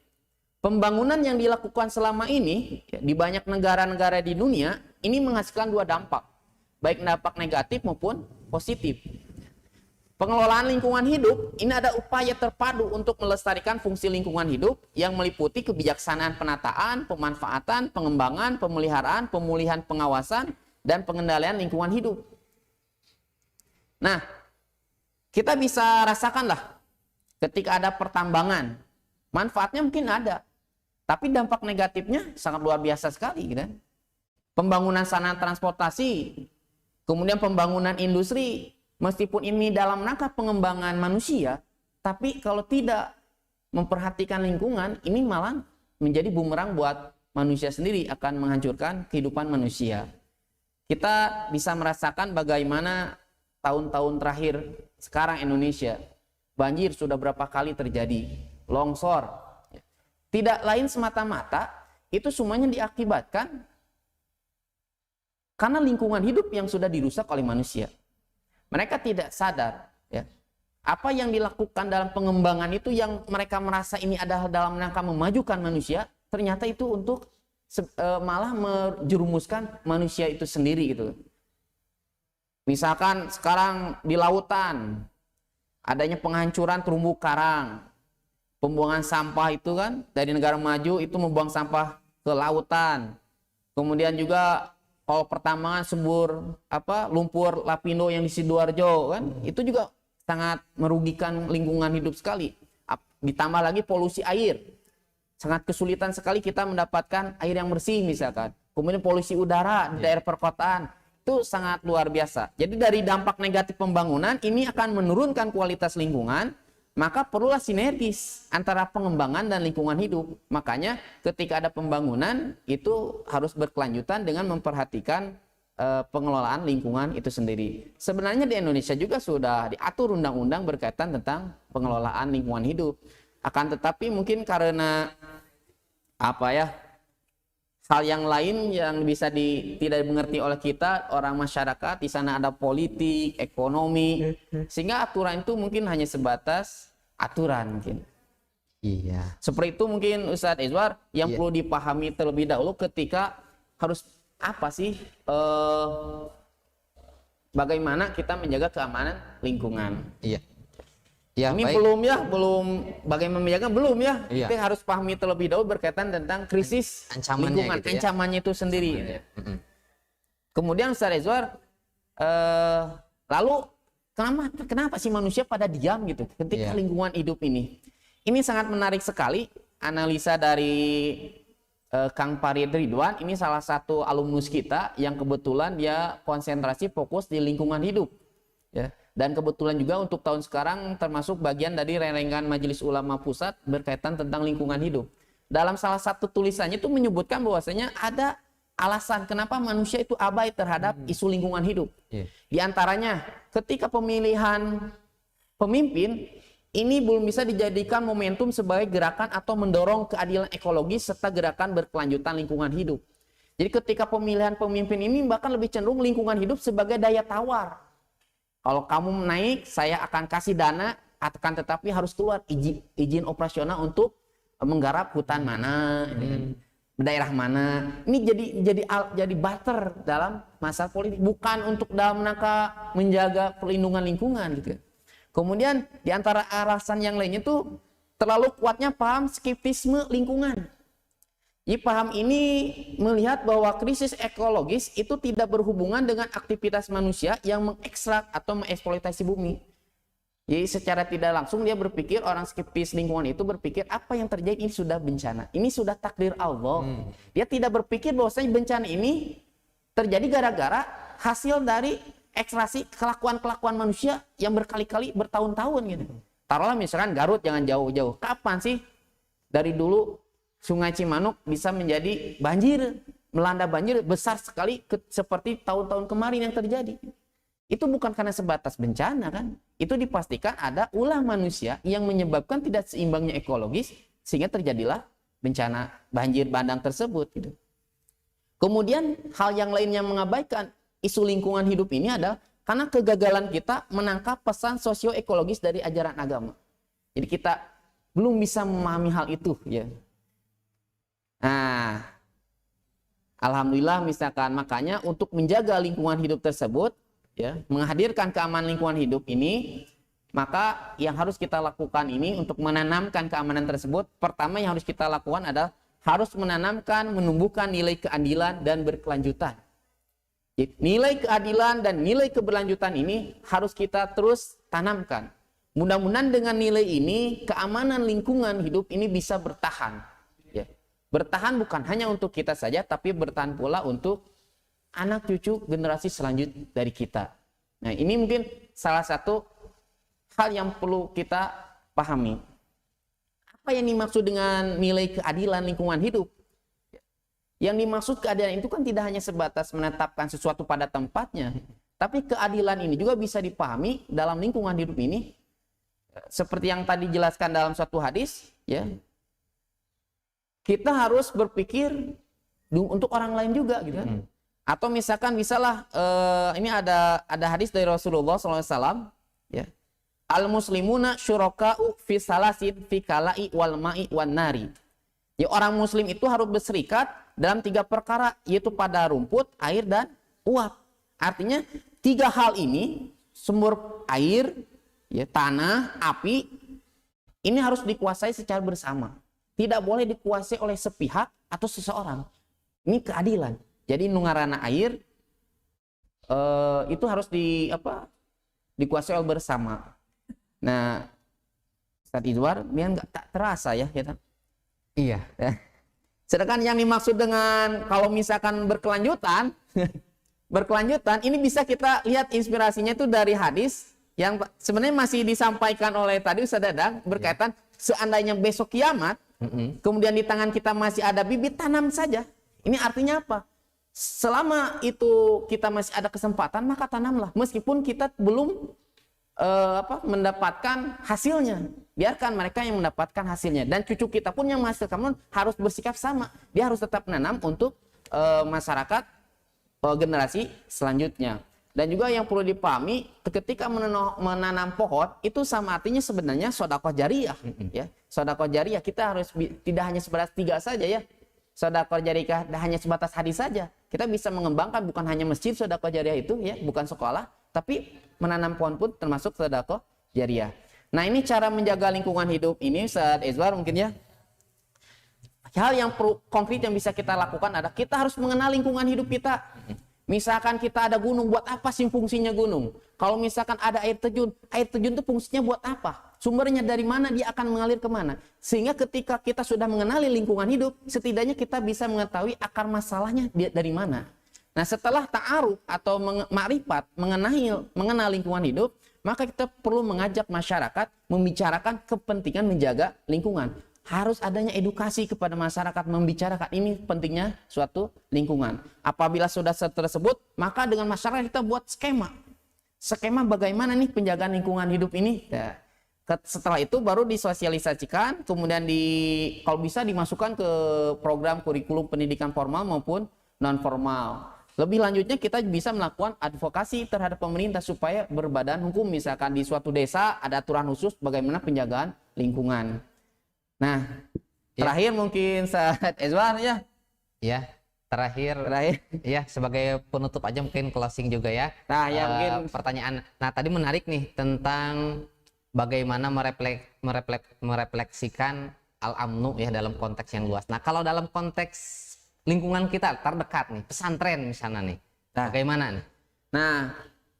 Pembangunan yang dilakukan selama ini ya, di banyak negara-negara di dunia ini menghasilkan dua dampak, baik dampak negatif maupun positif. Pengelolaan lingkungan hidup ini ada upaya terpadu untuk melestarikan fungsi lingkungan hidup yang meliputi kebijaksanaan penataan, pemanfaatan, pengembangan, pemeliharaan, pemulihan pengawasan, dan pengendalian lingkungan hidup. Nah, kita bisa rasakanlah ketika ada pertambangan, manfaatnya mungkin ada. Tapi dampak negatifnya sangat luar biasa sekali, gitu. Pembangunan sarana transportasi, kemudian pembangunan industri, meskipun ini dalam rangka pengembangan manusia, tapi kalau tidak memperhatikan lingkungan, ini malah menjadi bumerang buat manusia sendiri, akan menghancurkan kehidupan manusia. Kita bisa merasakan bagaimana tahun-tahun terakhir sekarang Indonesia, banjir sudah berapa kali terjadi, longsor. Tidak lain semata-mata itu semuanya diakibatkan karena lingkungan hidup yang sudah dirusak oleh manusia. Mereka tidak sadar ya, apa yang dilakukan dalam pengembangan itu yang mereka merasa ini adalah dalam rangka memajukan manusia, ternyata itu untuk malah menjerumuskan manusia itu sendiri gitu. Misalkan sekarang di lautan adanya penghancuran terumbu karang, pembuangan sampah itu kan dari negara maju itu membuang sampah ke lautan. Kemudian juga kalau pertambangan sumber lumpur lapindo yang di Sidoarjo kan itu juga sangat merugikan lingkungan hidup sekali. Ditambah lagi polusi air. Sangat kesulitan sekali kita mendapatkan air yang bersih misalkan. Kemudian polusi udara di daerah perkotaan itu sangat luar biasa. Jadi dari dampak negatif pembangunan ini akan menurunkan kualitas lingkungan. Maka perlulah sinergis antara pengembangan dan lingkungan hidup. Makanya ketika ada pembangunan itu harus berkelanjutan dengan memperhatikan pengelolaan lingkungan itu sendiri. Sebenarnya di Indonesia juga sudah diatur undang-undang berkaitan tentang pengelolaan lingkungan hidup. Akan tetapi mungkin karena hal yang lain yang bisa tidak dimengerti oleh kita orang masyarakat, di sana ada politik, ekonomi, sehingga aturan itu mungkin hanya sebatas aturan mungkin. Iya. Seperti itu mungkin Ustadz Izwar yang perlu dipahami terlebih dahulu ketika harus bagaimana kita menjaga keamanan lingkungan. Iya. Ya, ini baik. belum bagaimana menjaga belum ya. Iya. Kita harus pahami terlebih dahulu berkaitan tentang krisis Ancamannya lingkungan, gitu ya. ancamannya itu sendiri. Kemudian Ustaz Izwar, lalu kenapa sih manusia pada diam gitu ketika lingkungan hidup ini? Ini sangat menarik sekali analisa dari Kang Farid Ridwan. Ini salah satu alumnus kita yang kebetulan dia konsentrasi fokus di lingkungan hidup. Ya. Dan kebetulan juga untuk tahun sekarang termasuk bagian dari renrengan Majelis Ulama Pusat berkaitan tentang lingkungan hidup. Dalam salah satu tulisannya itu menyebutkan bahwasanya ada alasan kenapa manusia itu abai terhadap isu lingkungan hidup. Di antaranya ketika pemilihan pemimpin ini belum bisa dijadikan momentum sebagai gerakan atau mendorong keadilan ekologis serta gerakan berkelanjutan lingkungan hidup. Jadi ketika pemilihan pemimpin ini bahkan lebih cenderung lingkungan hidup sebagai daya tawar. Kalau kamu naik, saya akan kasih dana, akan tetapi harus keluar izin operasional untuk menggarap hutan mana, daerah mana. Ini jadi barter dalam masalah politik, bukan untuk dalam rangka menjaga perlindungan lingkungan gitu. Kemudian di antara alasan yang lainnya itu terlalu kuatnya paham skeptisme lingkungan. Jadi paham ini melihat bahwa krisis ekologis itu tidak berhubungan dengan aktivitas manusia yang mengekstrak atau mengeksploitasi bumi. Jadi secara tidak langsung dia berpikir, orang skeptis lingkungan itu berpikir apa yang terjadi ini sudah bencana. Ini sudah takdir Allah. Dia tidak berpikir bahwasanya bencana ini terjadi gara-gara hasil dari ekstraksi kelakuan-kelakuan manusia yang berkali-kali bertahun-tahun gitu. Taruhlah misalkan Garut, jangan jauh-jauh. Kapan sih dari dulu Sungai Cimanuk bisa menjadi banjir, melanda banjir besar sekali seperti tahun-tahun kemarin yang terjadi. Itu bukan karena sebatas bencana kan. Itu dipastikan ada ulah manusia yang menyebabkan tidak seimbangnya ekologis sehingga terjadilah bencana banjir bandang tersebut gitu. Kemudian hal yang lain yang mengabaikan isu lingkungan hidup ini adalah karena kegagalan kita menangkap pesan sosioekologis dari ajaran agama. Jadi kita belum bisa memahami hal itu ya. Nah, alhamdulillah misalkan makanya untuk menjaga lingkungan hidup tersebut ya, menghadirkan keamanan lingkungan hidup ini, maka yang harus kita lakukan ini untuk menanamkan keamanan tersebut, pertama yang harus kita lakukan adalah harus menanamkan, menumbuhkan nilai keadilan dan berkelanjutan. Nilai keadilan dan nilai keberlanjutan ini harus kita terus tanamkan. Mudah-mudahan dengan nilai ini, keamanan lingkungan hidup ini bisa bertahan. Ya. Bertahan bukan hanya untuk kita saja, tapi bertahan pula untuk anak cucu generasi selanjutnya dari kita. Nah, ini mungkin salah satu hal yang perlu kita pahami. Apa yang dimaksud dengan nilai keadilan lingkungan hidup? Yang dimaksud keadilan itu kan tidak hanya sebatas menetapkan sesuatu pada tempatnya, tapi keadilan ini juga bisa dipahami dalam lingkungan hidup ini seperti yang tadi dijelaskan dalam suatu hadis, ya. Kita harus berpikir untuk orang lain juga, gitu kan? Atau misalkan misalnya ini ada hadis dari Rasulullah SAW, ya. Al muslimuna syuraka'u fi salasin fi kala'i wal ma'i wan nari. Ya, orang muslim itu harus berserikat dalam 3 perkara, yaitu pada rumput, air, dan uap. Artinya 3 hal ini, sumber air, ya, tanah, api, ini harus dikuasai secara bersama. Tidak boleh dikuasai oleh sepihak atau seseorang. Ini keadilan. Jadi nungarana air itu harus dikuasai oleh bersama. Nah, Ustaz Izwar, biar nggak tak terasa ya kita. Iya. Sedangkan yang dimaksud dengan kalau misalkan berkelanjutan, berkelanjutan, ini bisa kita lihat inspirasinya itu dari hadis yang sebenarnya masih disampaikan oleh tadi Ustaz Dadang berkaitan seandainya besok kiamat, kemudian di tangan kita masih ada bibit, tanam saja. Ini artinya apa? Selama itu kita masih ada kesempatan, maka tanamlah. Meskipun kita belum mendapatkan hasilnya, biarkan mereka yang mendapatkan hasilnya, dan cucu kita pun yang masih kamu harus bersikap sama. Dia harus tetap menanam untuk masyarakat generasi selanjutnya. Dan juga yang perlu dipahami, ketika menanam pohon itu sama artinya sebenarnya sedekah jariyah, ya. Sedekah jariyah kita harus tidak hanya sebatas 3 saja ya. Sedekah jariyah hanya sebatas hadis saja. Kita bisa mengembangkan bukan hanya masjid sedekah jariyah itu ya, bukan sekolah, tapi menanam pohon pun termasuk sedekah jariyah. Nah, ini cara menjaga lingkungan hidup ini Ustaz Izwar mungkin ya. Hal yang konkret yang bisa kita lakukan adalah kita harus mengenal lingkungan hidup kita. Misalkan kita ada gunung, buat apa sih fungsinya gunung? Kalau misalkan ada air terjun itu fungsinya buat apa? Sumbernya dari mana, dia akan mengalir kemana? Sehingga ketika kita sudah mengenali lingkungan hidup, setidaknya kita bisa mengetahui akar masalahnya dari mana. Nah, setelah ta'aruf atau ma'rifat mengenal lingkungan hidup, maka kita perlu mengajak masyarakat membicarakan kepentingan menjaga lingkungan. Harus adanya edukasi kepada masyarakat membicarakan ini pentingnya suatu lingkungan. Apabila sudah tersebut, maka dengan masyarakat kita buat skema. Skema bagaimana nih penjagaan lingkungan hidup ini. Ya. Setelah itu baru disosialisasikan, kemudian kalau bisa dimasukkan ke program kurikulum pendidikan formal maupun non formal. Lebih lanjutnya kita bisa melakukan advokasi terhadap pemerintah supaya berbadan hukum, misalkan di suatu desa ada aturan khusus bagaimana penjagaan lingkungan. Nah, terakhir mungkin Ustaz Izwar ya. Ya, terakhir. Ya, sebagai penutup aja mungkin closing juga ya. Nah, ya mungkin pertanyaan. Nah, tadi menarik nih tentang bagaimana merefleksikan al-amnu ya dalam konteks yang luas. Nah, kalau dalam konteks lingkungan kita terdekat nih, pesantren misalnya nih. Nah, bagaimana nih? Nah,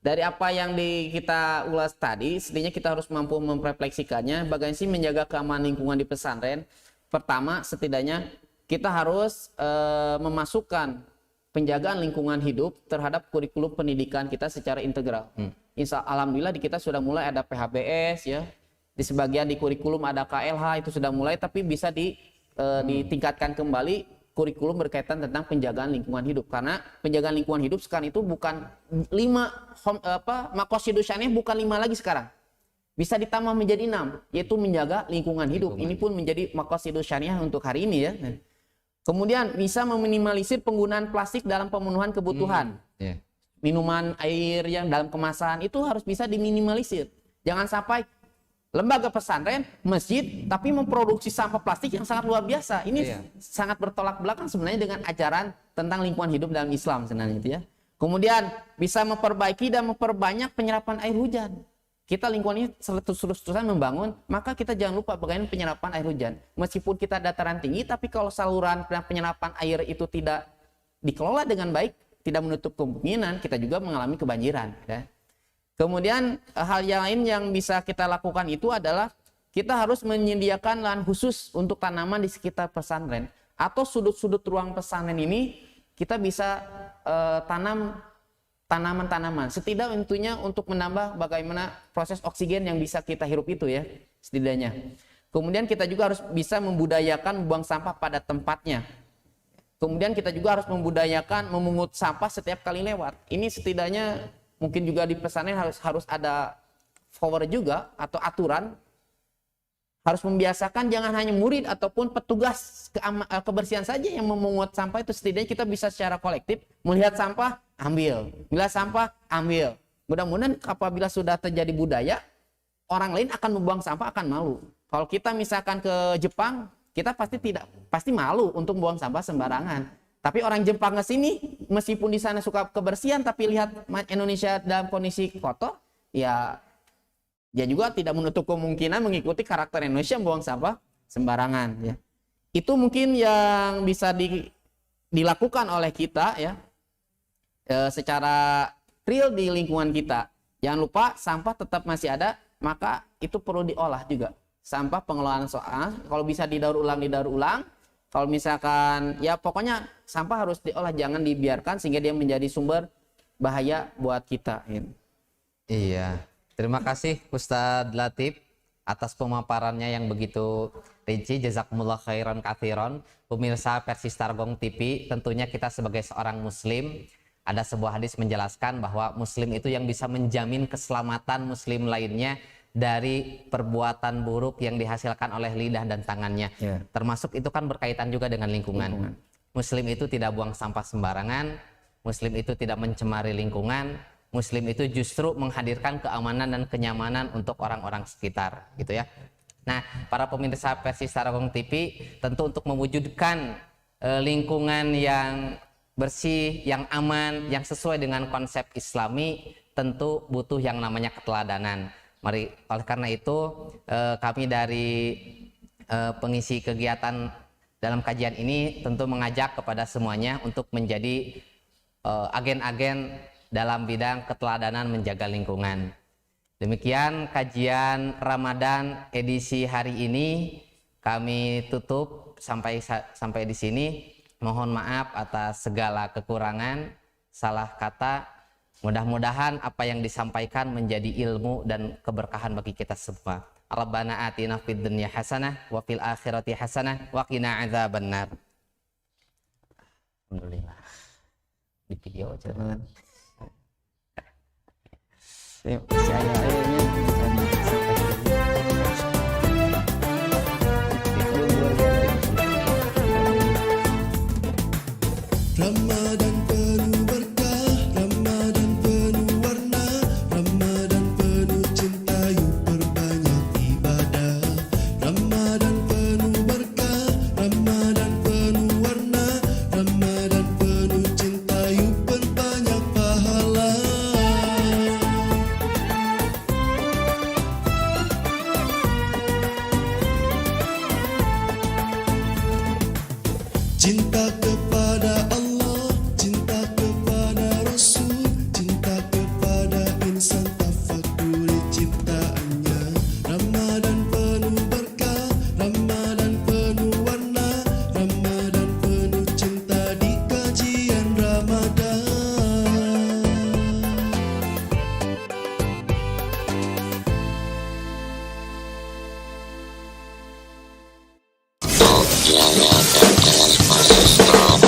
dari apa yang kita ulas tadi, setidaknya kita harus mampu merefleksikannya. Bagaimana sih menjaga keamanan lingkungan di pesantren? Pertama, setidaknya kita harus memasukkan penjagaan lingkungan hidup terhadap kurikulum pendidikan kita secara integral. Alhamdulillah di kita sudah mulai ada PHBS ya. Di sebagian di kurikulum ada KLH, itu sudah mulai, tapi bisa ditingkatkan kembali kurikulum berkaitan tentang penjagaan lingkungan hidup, karena penjagaan lingkungan hidup sekarang itu bukan 5 maqasidus syariah, bukan 5 lagi sekarang, bisa ditambah menjadi 6, yaitu menjaga lingkungan hidup. Ini pun menjadi maqasidus syariah untuk hari ini ya. Kemudian bisa meminimalisir penggunaan plastik dalam pemenuhan kebutuhan. Minuman, air yang dalam kemasan itu harus bisa diminimalisir. Jangan sampai lembaga pesantren, masjid, tapi memproduksi sampah plastik yang sangat luar biasa. Ini Iya. sangat bertolak belakang sebenarnya dengan ajaran tentang lingkungan hidup dalam Islam sebenarnya itu ya. Kemudian bisa memperbaiki dan memperbanyak penyerapan air hujan. Kita lingkungan ini terus-terusan membangun, maka kita jangan lupa bagaimana penyerapan air hujan. Meskipun kita dataran tinggi, tapi kalau saluran penyerapan air itu tidak dikelola dengan baik, tidak menutup kemungkinan kita juga mengalami kebanjiran. Ya. Kemudian hal yang lain yang bisa kita lakukan itu adalah kita harus menyediakan lahan khusus untuk tanaman di sekitar pesantren atau sudut-sudut ruang pesantren ini kita bisa tanam tanaman-tanaman. Setidaknya tentunya untuk menambah bagaimana proses oksigen yang bisa kita hirup itu ya setidaknya. Kemudian kita juga harus bisa membudayakan buang sampah pada tempatnya. Kemudian kita juga harus membudayakan memungut sampah setiap kali lewat. Ini setidaknya mungkin juga di pesantren harus ada forward juga atau aturan, harus membiasakan jangan hanya murid ataupun petugas kebersihan saja yang memungut sampah itu. Setidaknya kita bisa secara kolektif melihat sampah ambil, melihat sampah ambil. Mudah-mudahan apabila sudah terjadi budaya, orang lain akan membuang sampah akan malu. Kalau kita misalkan ke Jepang, kita pasti malu untuk buang sampah sembarangan. Tapi orang Jepang ke sini, meskipun di sana suka kebersihan, tapi lihat Indonesia dalam kondisi kotor, ya dia juga tidak menutup kemungkinan mengikuti karakter Indonesia membuang sampah sembarangan. Ya. Itu mungkin yang bisa dilakukan oleh kita ya secara real di lingkungan kita. Jangan lupa sampah tetap masih ada, maka itu perlu diolah juga. Sampah pengelolaan soal, kalau bisa didaur ulang. Kalau misalkan, ya pokoknya sampah harus diolah, jangan dibiarkan sehingga dia menjadi sumber bahaya buat kita. Iya, terima kasih Ustadz Latif atas pemaparannya yang begitu rinci. Jazakumullah khairan katsiran. Pemirsa Persistar Gong TV, tentunya kita sebagai seorang muslim, ada sebuah hadis menjelaskan bahwa muslim itu yang bisa menjamin keselamatan muslim lainnya dari perbuatan buruk yang dihasilkan oleh lidah dan tangannya. Ya. Termasuk itu kan berkaitan juga dengan lingkungan. Muslim itu tidak buang sampah sembarangan, muslim itu tidak mencemari lingkungan, muslim itu justru menghadirkan keamanan dan kenyamanan untuk orang-orang sekitar, gitu ya. Nah, para pemirsa Persistar Gong TV, tentu untuk mewujudkan lingkungan yang bersih, yang aman, yang sesuai dengan konsep Islami, tentu butuh yang namanya keteladanan. Mari, oleh karena itu kami dari pengisi kegiatan dalam kajian ini tentu mengajak kepada semuanya untuk menjadi agen-agen dalam bidang keteladanan menjaga lingkungan. Demikian kajian Ramadan edisi hari ini kami tutup sampai di sini. Mohon maaf atas segala kekurangan, salah kata. Mudah-mudahan apa yang disampaikan menjadi ilmu dan keberkahan bagi kita semua. Rabbana atina fid dunya hasanah wa fil akhirati hasanah wa qina adzabannar. Alhamdulillah. Di video aja. Ramadan penuh berkah, Ramadan penuh warna, Ramadan penuh cinta, yuk perbanyak ibadah. Ramadan penuh berkah, Ramadan penuh warna, Ramadan penuh cinta, yuk perbanyak pahala. Cinta kepada Allah, cinta kepada Rasul, cinta kepada insan, tafakuri ciptaannya. Ramadan penuh berkah, Ramadan penuh warna, Ramadan penuh cinta di kajian Ramadan. Masih stop.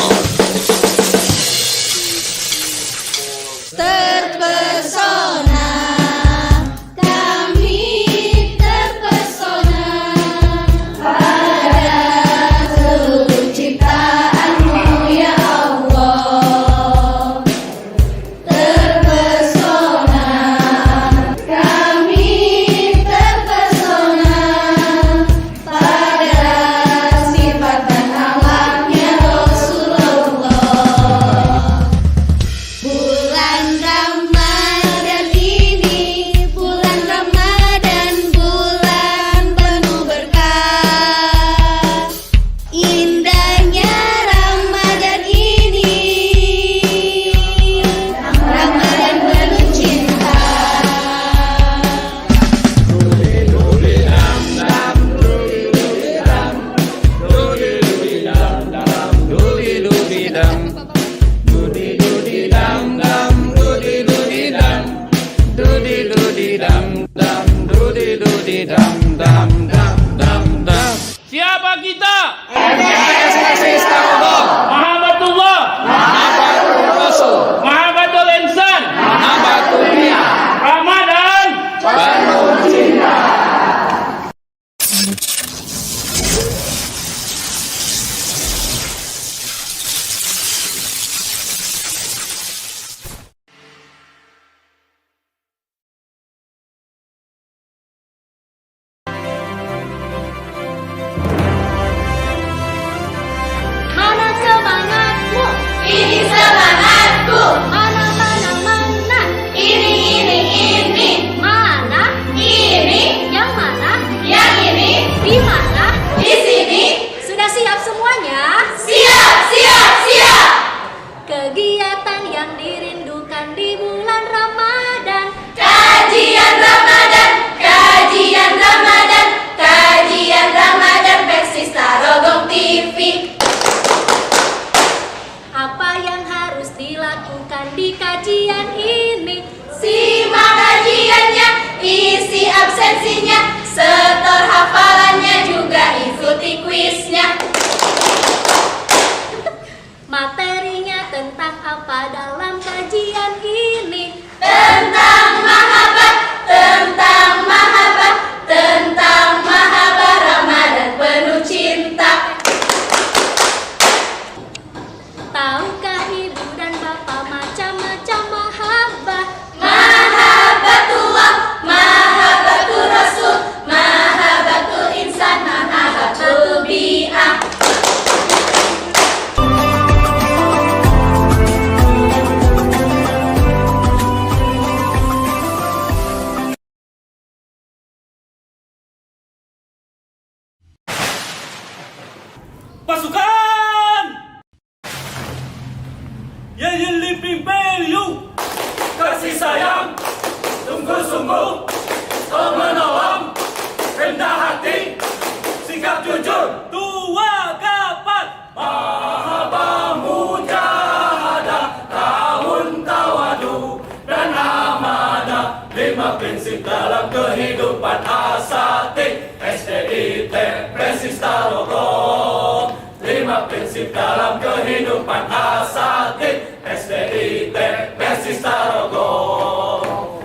prinsip dalam kehidupan asati SDIT Presis Tarogong. 5 prinsip dalam kehidupan asati SDIT Presis Tarogong.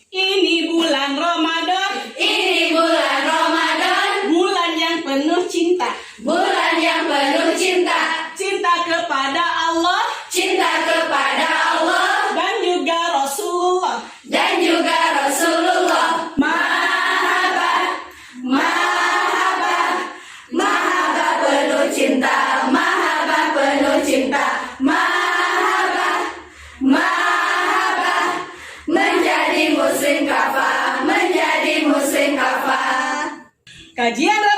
Ini bulan Ramadan, Ini bulan Ramadan, bulan yang penuh cinta. bulan yang penuh cinta, Cinta kepada Allah cinta kepada Allah dan juga Rasulullah. dan juga Rasulullah. Mahabbah, mahabbah, mahabbah penuh cinta, mahabbah penuh cinta, mahabbah, mahabbah, menjadi muslim kafah, menjadi muslim kafah. Kajian